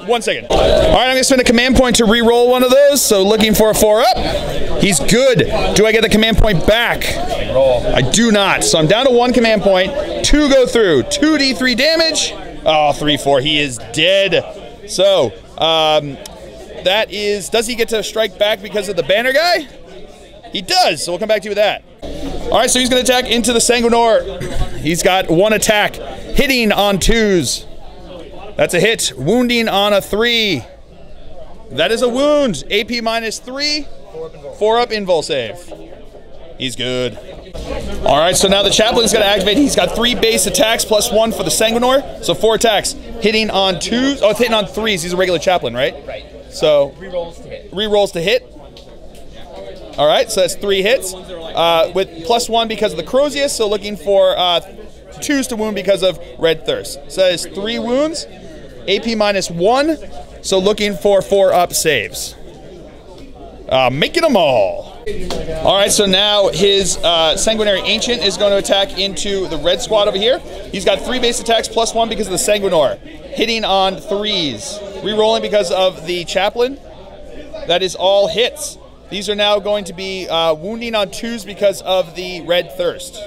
1 second. All right, I'm going to spend a command point to re-roll one of those, so looking for a 4-up. He's good. Do I get the command point back? I do not, so I'm down to 1 command point. 2 go through. 2d3 damage. Oh, 3-4. He is dead. So, that is... Does he get to strike back because of the banner guy? He does, so we'll come back to you with that. All right, so he's going to attack into the Sanguinor. He's got 1 attack. Hitting on 2s. That's a hit. Wounding on a 3. That is a wound. AP -3. 4-up invul save. He's good. All right, so now the Chaplain's going to activate. He's got 3 base attacks plus 1 for the Sanguinor. So 4 attacks. Hitting on 2s. Oh, it's hitting on 3s. He's a regular Chaplain, right? Right. So Rerolls to hit. Rerolls to hit. All right, so that's 3 hits. With +1 because of the Crozius. So looking for 2s to wound because of Red Thirst. So that is 3 wounds. AP -1. So looking for 4-up saves. Making them all. All right, so now his Sanguinary Ancient is going to attack into the red squad over here. He's got 3 base attacks plus 1 because of the Sanguinor. Hitting on 3s. Rerolling because of the Chaplain. That is all hits. These are now going to be wounding on 2s because of the Red Thirst.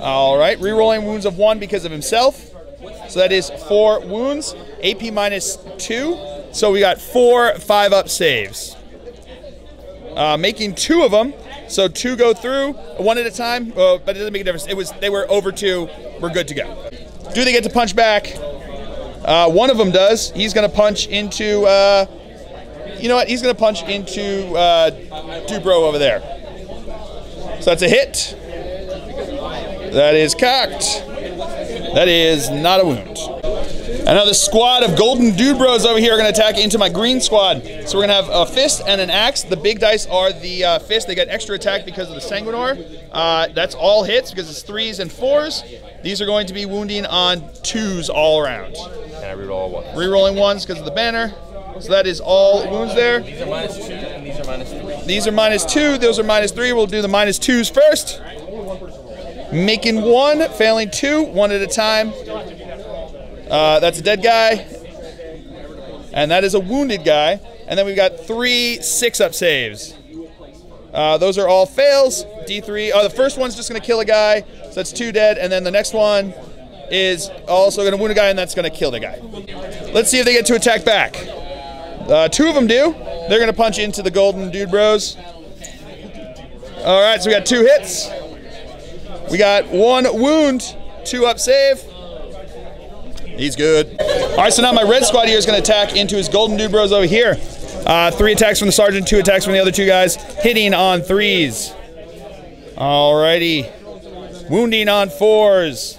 All right, rerolling wounds of 1 because of himself. So that is 4 wounds. AP -2. So we got 4 5-up saves. Making 2 of them, so 2 go through, 1 at a time, but it doesn't make a difference. They were over 2, we're good to go. Do they get to punch back? 1 of them does. He's going to punch into, you know what, he's going to punch into Dubro over there. So that's a hit. That is cocked. That is not a wound. And now the squad of golden dude bros over here are going to attack into my green squad. So we're going to have a fist and an axe. The big dice are the fist. They get extra attack because of the Sanguinor. That's all hits because it's 3s and 4s. These are going to be wounding on 2s all around. And I reroll 1. Rerolling 1s because of the banner. So that is all wounds there. These are -2 and these are -3. These are -2. Those are -3. We'll do the -2s first. Making 1, failing 2, 1 at a time. That's a dead guy. And that is a wounded guy. And then we've got 3 6-up saves. Those are all fails. D3. Oh, the first one's just going to kill a guy. So that's 2 dead. And then the next one is also going to wound a guy, and that's going to kill the guy. Let's see if they get to attack back. 2 of them do. They're going to punch into the golden dude bros. All right, so we got 2 hits. We got 1 wound, 2-up save. He's good. All right, so now my red squad here is going to attack into his golden dude bros over here. 3 attacks from the sergeant, 2 attacks from the other 2 guys, hitting on 3s. Alrighty. Wounding on 4s.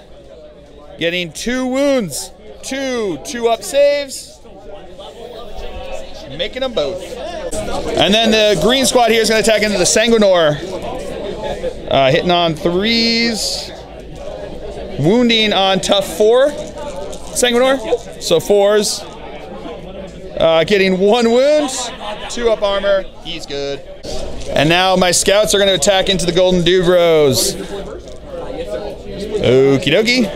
Getting 2 wounds, 2 2-up saves. Making them both. And then the green squad here is going to attack into the Sanguinor. Hitting on 3s. Wounding on tough 4. Sanguinor. So 4s. Getting 1 wound. 2-up armor. He's good. And now my scouts are going to attack into the golden dude bros. Okie dokie.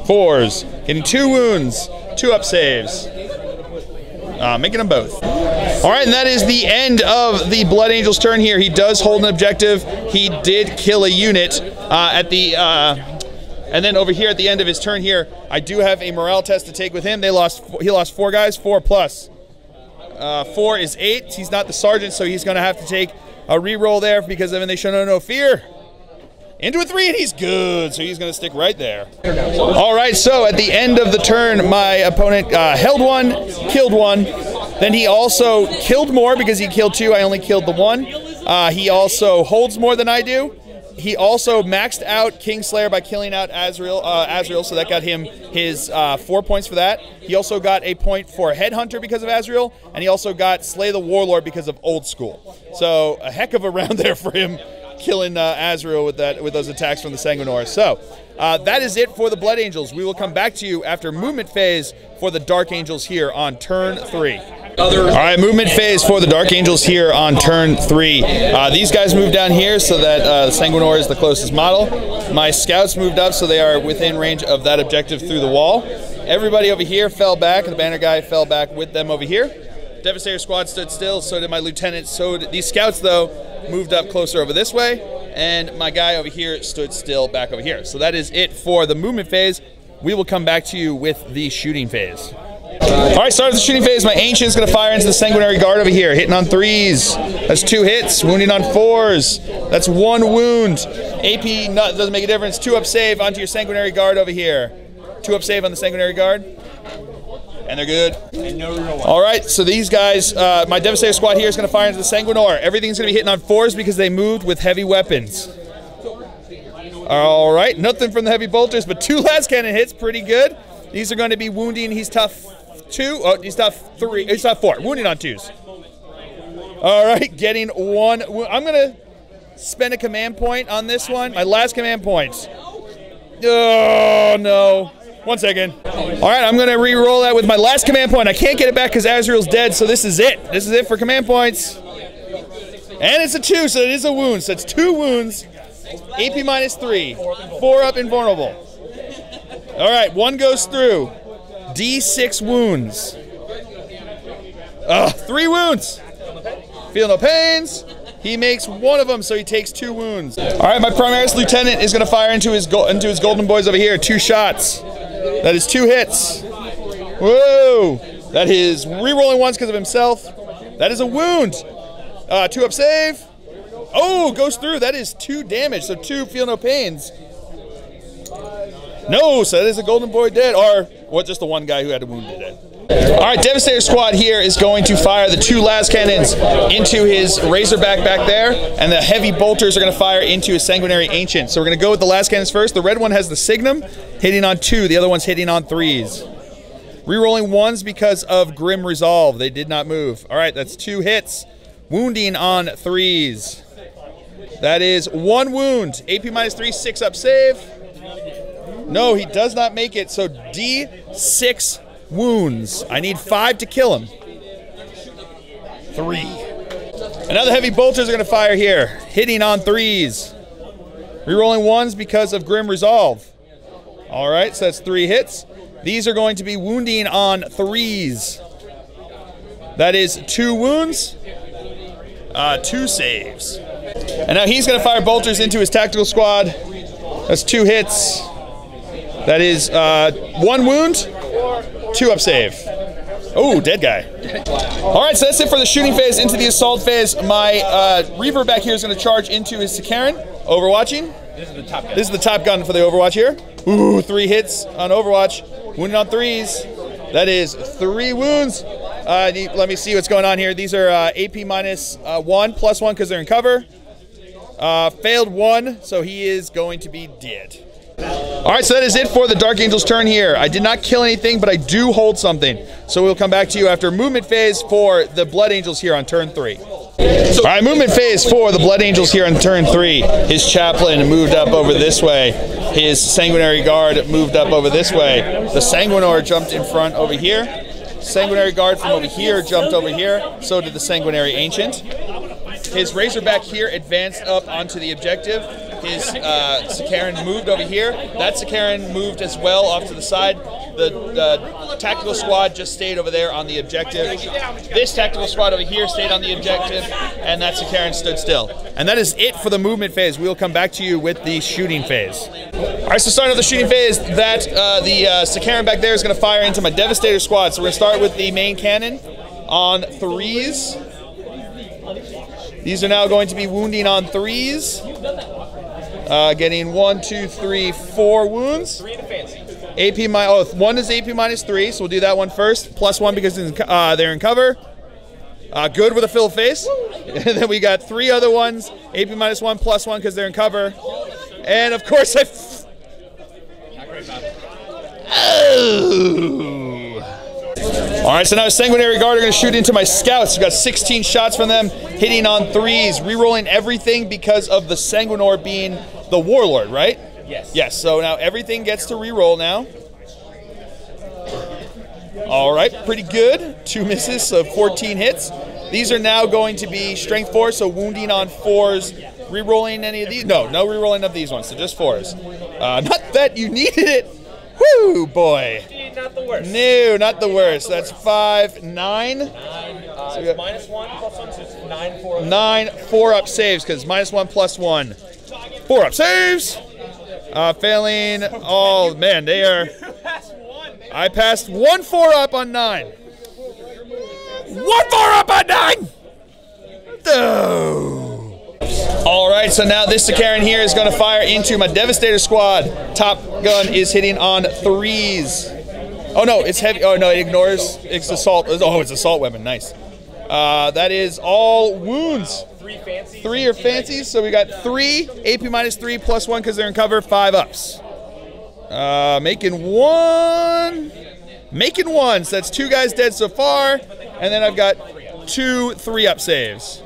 4s. Getting 2 wounds. 2-up saves. Making them both. All right, and that is the end of the Blood Angel's turn here. He does hold an objective. He did kill a unit. And then over here at the end of his turn here, I do have a morale test to take with him. He lost 4 guys, 4 plus. 4 is 8. He's not the sergeant, so he's going to have to take a re-roll there because of they show no fear. Into a 3, and he's good, so he's going to stick right there. All right, so at the end of the turn, my opponent held 1, killed 1. Then he also killed more because he killed 2. I only killed the 1. He also holds more than I do. He also maxed out Kingslayer by killing out Azrael, so that got him his 4 points for that. He also got a point for Headhunter because of Azrael, and he also got Slay the Warlord because of Old School. So a heck of a round there for him, killing Azrael with those attacks from the Sanguinious. So that is it for the Blood Angels. We will come back to you after movement phase for the Dark Angels here on turn 3. All right, movement phase for the Dark Angels here on turn 3. These guys moved down here so that the Sanguinious is the closest model. My scouts moved up so they are within range of that objective through the wall. Everybody over here fell back. The banner guy fell back with them over here. Devastator squad stood still, so did my lieutenant. So did these scouts, though, moved up closer over this way. And my guy over here stood still back over here. So that is it for the movement phase. We will come back to you with the shooting phase. All right, start with the shooting phase. My Ancient's going to fire into the Sanguinary Guard over here, hitting on 3s. That's 2 hits, wounding on 4s. That's 1 wound. AP doesn't make a difference. 2 up save onto your Sanguinary Guard over here. 2 up save on the Sanguinary Guard. And they're good. All right, so these guys, my Devastator squad here is going to fire into the Sanguinor. Everything's going to be hitting on 4s because they moved with heavy weapons. All right, nothing from the heavy bolters, but 2 last cannon hits, pretty good. These are going to be wounding. He's tough 2. Oh, he's tough 3. He's tough 4. Wounding on 2s. All right, getting 1. I'm going to spend a command point on this one. My last command point. Oh, no. 1 second. All right, I'm going to re-roll that with my last command point. I can't get it back because Azrael's dead, so this is it. This is it for command points. And it's a 2, so it is a wound. So it's 2 wounds. AP minus 3. 4 up invulnerable. All right, 1 goes through. D6 wounds. 3 wounds. Feel no pains. He makes 1 of them, so he takes 2 wounds. All right, my Primaris Lieutenant is going to fire into his golden boys over here. 2 shots. That is 2 hits. Whoa. That is re-rolling ones because of himself. That is a wound. 2 up save. Oh, goes through. That is 2 damage, so 2 feel no pains. No, so that is a golden boy dead, or just the 1 guy who had a wound dead. All right, Devastator squad here is going to fire the 2 las cannons into his Razorback back there, and the heavy bolters are going to fire into his Sanguinary Ancient. So we're going to go with the las cannons first. The red one has the Signum, hitting on 2. The other one's hitting on 3s. Rerolling 1s because of Grim Resolve. They did not move. All right, that's 2 hits. Wounding on 3s. That is 1 wound. AP minus 3, 6 up save. No, he does not make it, so D6 wounds. I need 5 to kill him. 3. Another heavy bolters are going to fire here, hitting on 3s. Rerolling 1s because of Grim Resolve. All right, so that's 3 hits. These are going to be wounding on 3s. That is 2 wounds, 2 saves. And now he's going to fire bolters into his tactical squad. That's 2 hits. That is 1 wound, 2 up save. Oh, dead guy. All right, so that's it for the shooting phase. Into the assault phase, my Reaver back here is going to charge into his Sikaran. Overwatching. This is the top gun. This is the top gun for the Overwatch here. Ooh, 3 hits on Overwatch. Wounded on 3s. That is 3 wounds. Let me see what's going on here. These are AP minus 1, plus 1 because they're in cover. Failed 1, so he is going to be dead. All right, so that is it for the Dark Angel's turn here. I did not kill anything, but I do hold something. So we'll come back to you after movement phase for the Blood Angels here on turn 3. All right, movement phase for the Blood Angels here on turn 3. His Chaplain moved up over this way. His Sanguinary Guard moved up over this way. The Sanguinor jumped in front over here. Sanguinary Guard from over here jumped over here. So did the Sanguinary Ancient. His Razorback here advanced up onto the objective. his Sakaran moved over here. That Sakaran moved as well off to the side. The tactical squad just stayed over there on the objective. This tactical squad over here stayed on the objective, and that Sakaran stood still. And that is it for the movement phase. We will come back to you with the shooting phase. All right, so starting with the shooting phase, that the Sakaran back there is going to fire into my Devastator squad. So we're going to start with the main cannon on 3s. These are now going to be wounding on 3s. Getting 1, 2, 3, 4 wounds. AP one is AP -3, so we'll do that one first. +1 because they're in cover. Good with a filled face. And then we got 3 other ones. AP -1, +1 because they're in cover. And of course All right, so now Sanguinary Guard are going to shoot into my scouts. We've got 16 shots from them, hitting on 3s, re-rolling everything because of the Sanguinor being the Warlord, right? Yes. Yes, so now everything gets to re-roll now. All right, pretty good. 2 misses, so 14 hits. These are now going to be Strength 4, so wounding on 4s. Re-rolling any of these? No re-rolling of these ones, so just 4s. Not that you needed it. Whoo, boy. Not the worst. No, not the worst. That's 5, 9. So -1 +1, so it's 9, 4. 9 4-up saves, because -1 +1. 4-up saves. Failing. Oh, man, they are. I passed 1 4-up on 9. 1 4-up on 9! Oh. All right, so now this Sakaran here is going to fire into my Devastator squad. Top gun is hitting on 3s. Oh, no, it's heavy. Oh, no, it ignores. It's assault. Oh, it's assault weapon. Nice. That is all wounds. 3 are fancies, so we got 3. AP -3 +1 because they're in cover. 5 ups. Making 1. Making 1. So that's 2 guys dead so far. And then I've got 2 3-up saves.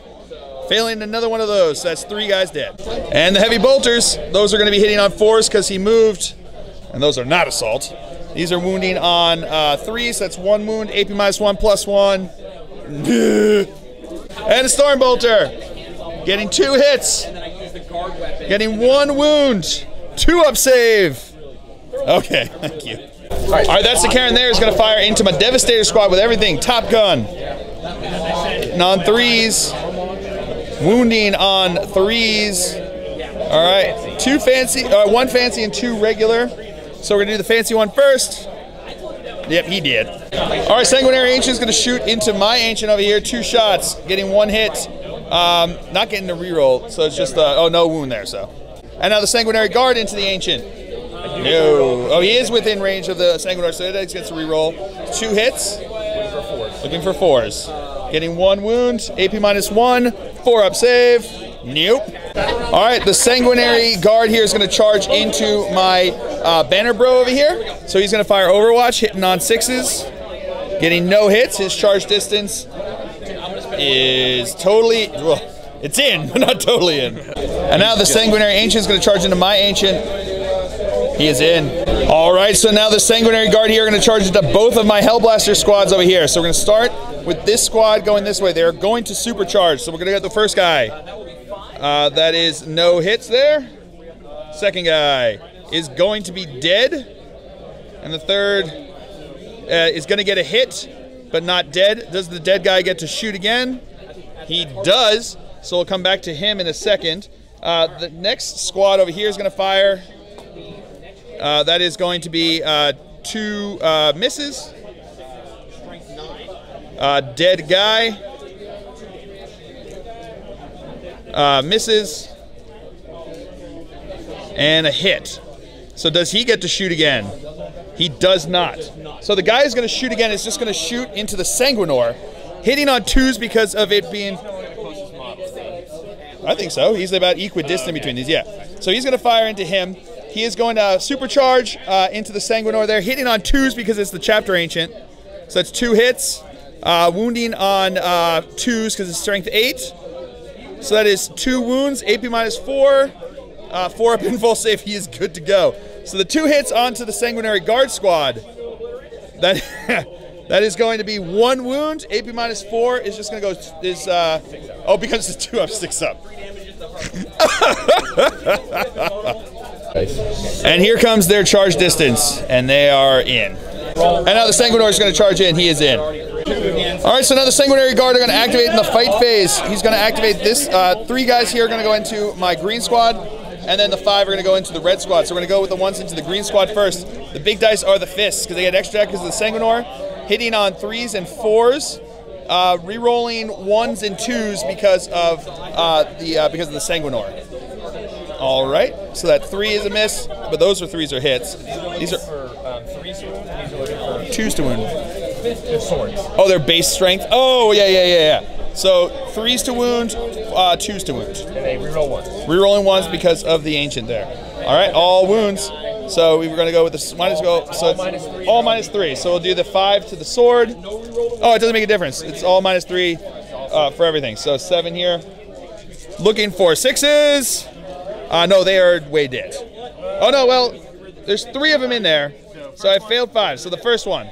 Failing another one of those. So that's 3 guys dead. And the heavy bolters, those are going to be hitting on 4s because he moved. And those are not assault. These are wounding on 3s. So that's 1 wound. AP -1 +1. And a Storm Bolter. Getting 2 hits. Getting 1 wound. 2-up save. Okay, thank you. All right, that's the Sakaran there is going to fire into my Devastator squad with everything. Top gun. On 3s. Wounding on 3s. All right, 2 fancy, 1 fancy and 2 regular. So we're going to do the fancy one first. Yep, he did. All right, Sanguinary Ancient is going to shoot into my Ancient over here. 2 shots, getting 1 hit. Not getting the reroll, so it's just, oh, no wound there, so. And now the Sanguinary Guard into the Ancient. No. Oh, he is within range of the Sanguinary, so it gets a reroll. 2 hits. Looking for 4s. Getting 1 wound. AP -1. 4-up save. Nope. All right, the Sanguinary Guard here is going to charge into my Banner Bro over here. So he's going to fire Overwatch, hitting on 6s. Getting no hits. His charge distance is totally, well, it's in, but not totally in. And now the Sanguinary Ancient is going to charge into my Ancient. He is in. All right, so now the Sanguinary Guard here are going to charge into both of my Hellblaster squads over here. So we're going to start with this squad going this way. They're going to supercharge, so we're going to get the first guy. That is no hits there. Second guy is going to be dead. And the third is going to get a hit, but not dead. Does the dead guy get to shoot again? He does, so we'll come back to him in a second. The next squad over here is going to fire. That is going to be 2 misses. Dead guy. Misses. And a hit. So does he get to shoot again? He does not. So the guy is going to shoot again. Is just going to shoot into the Sanguinor, hitting on 2s because of it being... I think so. He's about equidistant between these. Yeah. So he's going to fire into him. He is going to supercharge into the Sanguinor there, hitting on 2s because it's the Chapter Ancient. So that's 2 hits. Wounding on 2s because it's Strength 8. So that is 2 wounds, AP -4. 4-up in full save. He is good to go. So the 2 hits onto the Sanguinary Guard squad. That that is going to be 1 wound. AP -4 is just going to go, oh, because it's 2-up, 6-up. And here comes their charge distance, and they are in. And now the Sanguinor is going to charge in. He is in. All right, so now the Sanguinary Guard are going to activate in the fight phase. He's going to activate this. 3 guys here are going to go into my green squad, and then the 5 are going to go into the red squad. So we're going to go with the ones into the green squad first. The big dice are the fists, because they get extra because of the Sanguinor, hitting on 3s and 4s, re-rolling 1s and 2s because of the Sanguinor. All right, so that 3 is a miss, but those are 3s are hits. These are for 3s to wound, and these are looking for 2s to wound. They're swords. Oh, they're base strength. Oh, yeah. So 3s to wound, 2s to wound. And they reroll 1s. Rerolling 1s because of the ancient there. All right, all wounds. So we were going to go with the so it's all minus 3. So we'll do the 5 to the sword. Oh, it doesn't make a difference. It's all minus 3 for everything. So 7 here. Looking for 6s. No, they are way dead. Oh, no, well, there's 3 of them in there. So I failed 5. So the first one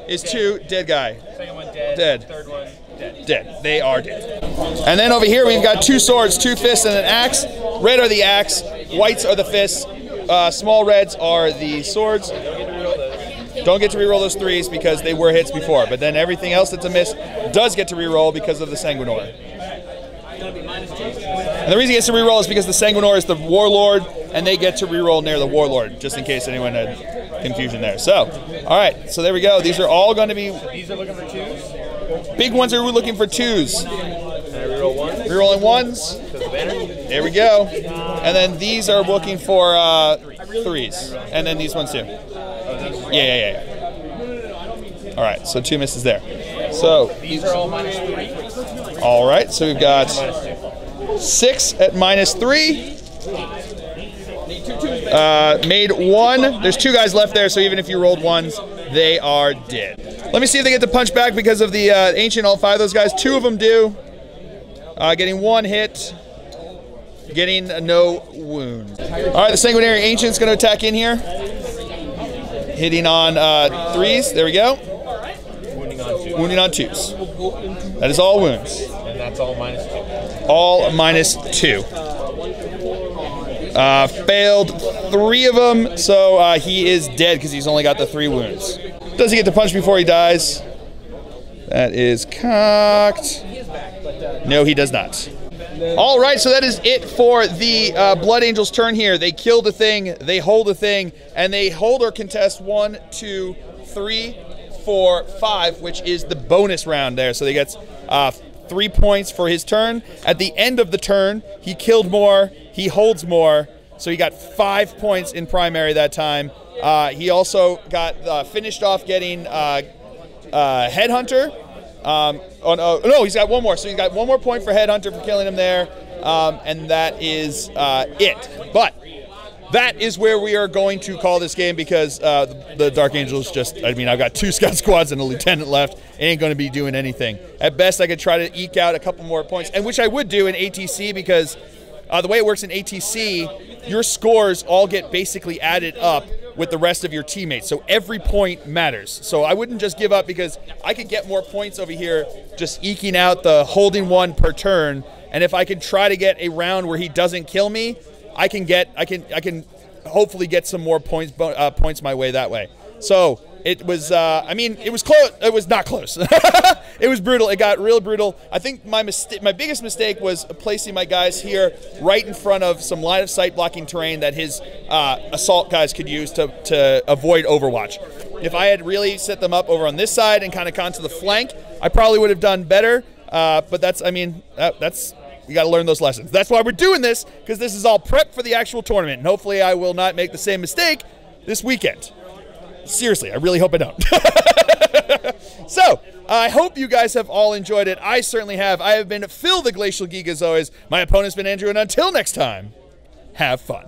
is 2, dead guy. Second one dead. Dead. Third one dead. Dead. They are dead. And then over here we've got 2 swords, 2 fists, and an axe. Red are the axe. Whites are the fists. Small reds are the swords. Don't get to reroll those 3s because they were hits before. But then everything else that's a miss does get to reroll because of the Sanguinor. And the reason he gets to reroll is because the Sanguinor is the Warlord, and they get to reroll near the Warlord, just in case anyone had confusion there. So, all right, so there we go. These are all going to be... These are looking for 2s? Big ones are looking for 2s. And I reroll 1s? Rerolling 1s. Because of banner? There we go. And then these are looking for 3s. And then these ones too. Yeah. All right, so 2 misses there. So these are all minus 3. All right, so we've got 6 at minus 3. Made 1. There's 2 guys left there, so even if you rolled 1s, they are dead. Let me see if they get to punch back because of the ancient. All 5 of those guys. 2 of them do. Getting 1 hit. Getting no wound. All right, the Sanguinary Ancient's going to attack in here. Hitting on 3s. There we go. Wounding on 2s. That is all wounds. And that's all minus 2. All minus 2. Failed 3 of them, so he is dead because he's only got the 3 wounds. Does he get to punch before he dies? That is cocked. No, he does not. All right, so that is it for the Blood Angels' turn here. They kill the thing, they hold the thing, and they hold or contest 1, 2, 3, 4, 5, which is the bonus round there. So they get 3 points for his turn. At the end of the turn, he killed more, he holds more, so he got 5 points in primary that time. He also got finished off getting Headhunter. No, he's got 1 more. So he's got 1 more point for Headhunter for killing him there, and that is it. But that is where we are going to call this game because the Dark Angels I've got 2 scout squads and a lieutenant left. It ain't going to be doing anything. At best, I could try to eke out a couple more points, and which I would do in ATC because the way it works in ATC, your scores all get basically added up with the rest of your teammates. So every point matters. So I wouldn't just give up because I could get more points over here just eking out the holding 1 per turn. And if I can try to get a round where he doesn't kill me, I can hopefully get some more points my way that way. So it was, it was close. It was not close. It was brutal. It got real brutal. I think my biggest mistake was placing my guys here right in front of some line of sight blocking terrain that his assault guys could use to avoid Overwatch. If I had really set them up over on this side and kind of gone to the flank, I probably would have done better. But that's you got to learn those lessons. That's why we're doing this, because this is all prep for the actual tournament. And hopefully I will not make the same mistake this weekend. Seriously, I really hope I don't. So, I hope you guys have all enjoyed it. I certainly have. I have been Phil the Glacial Geek as always. My opponent's been Andrew, and until next time, have fun.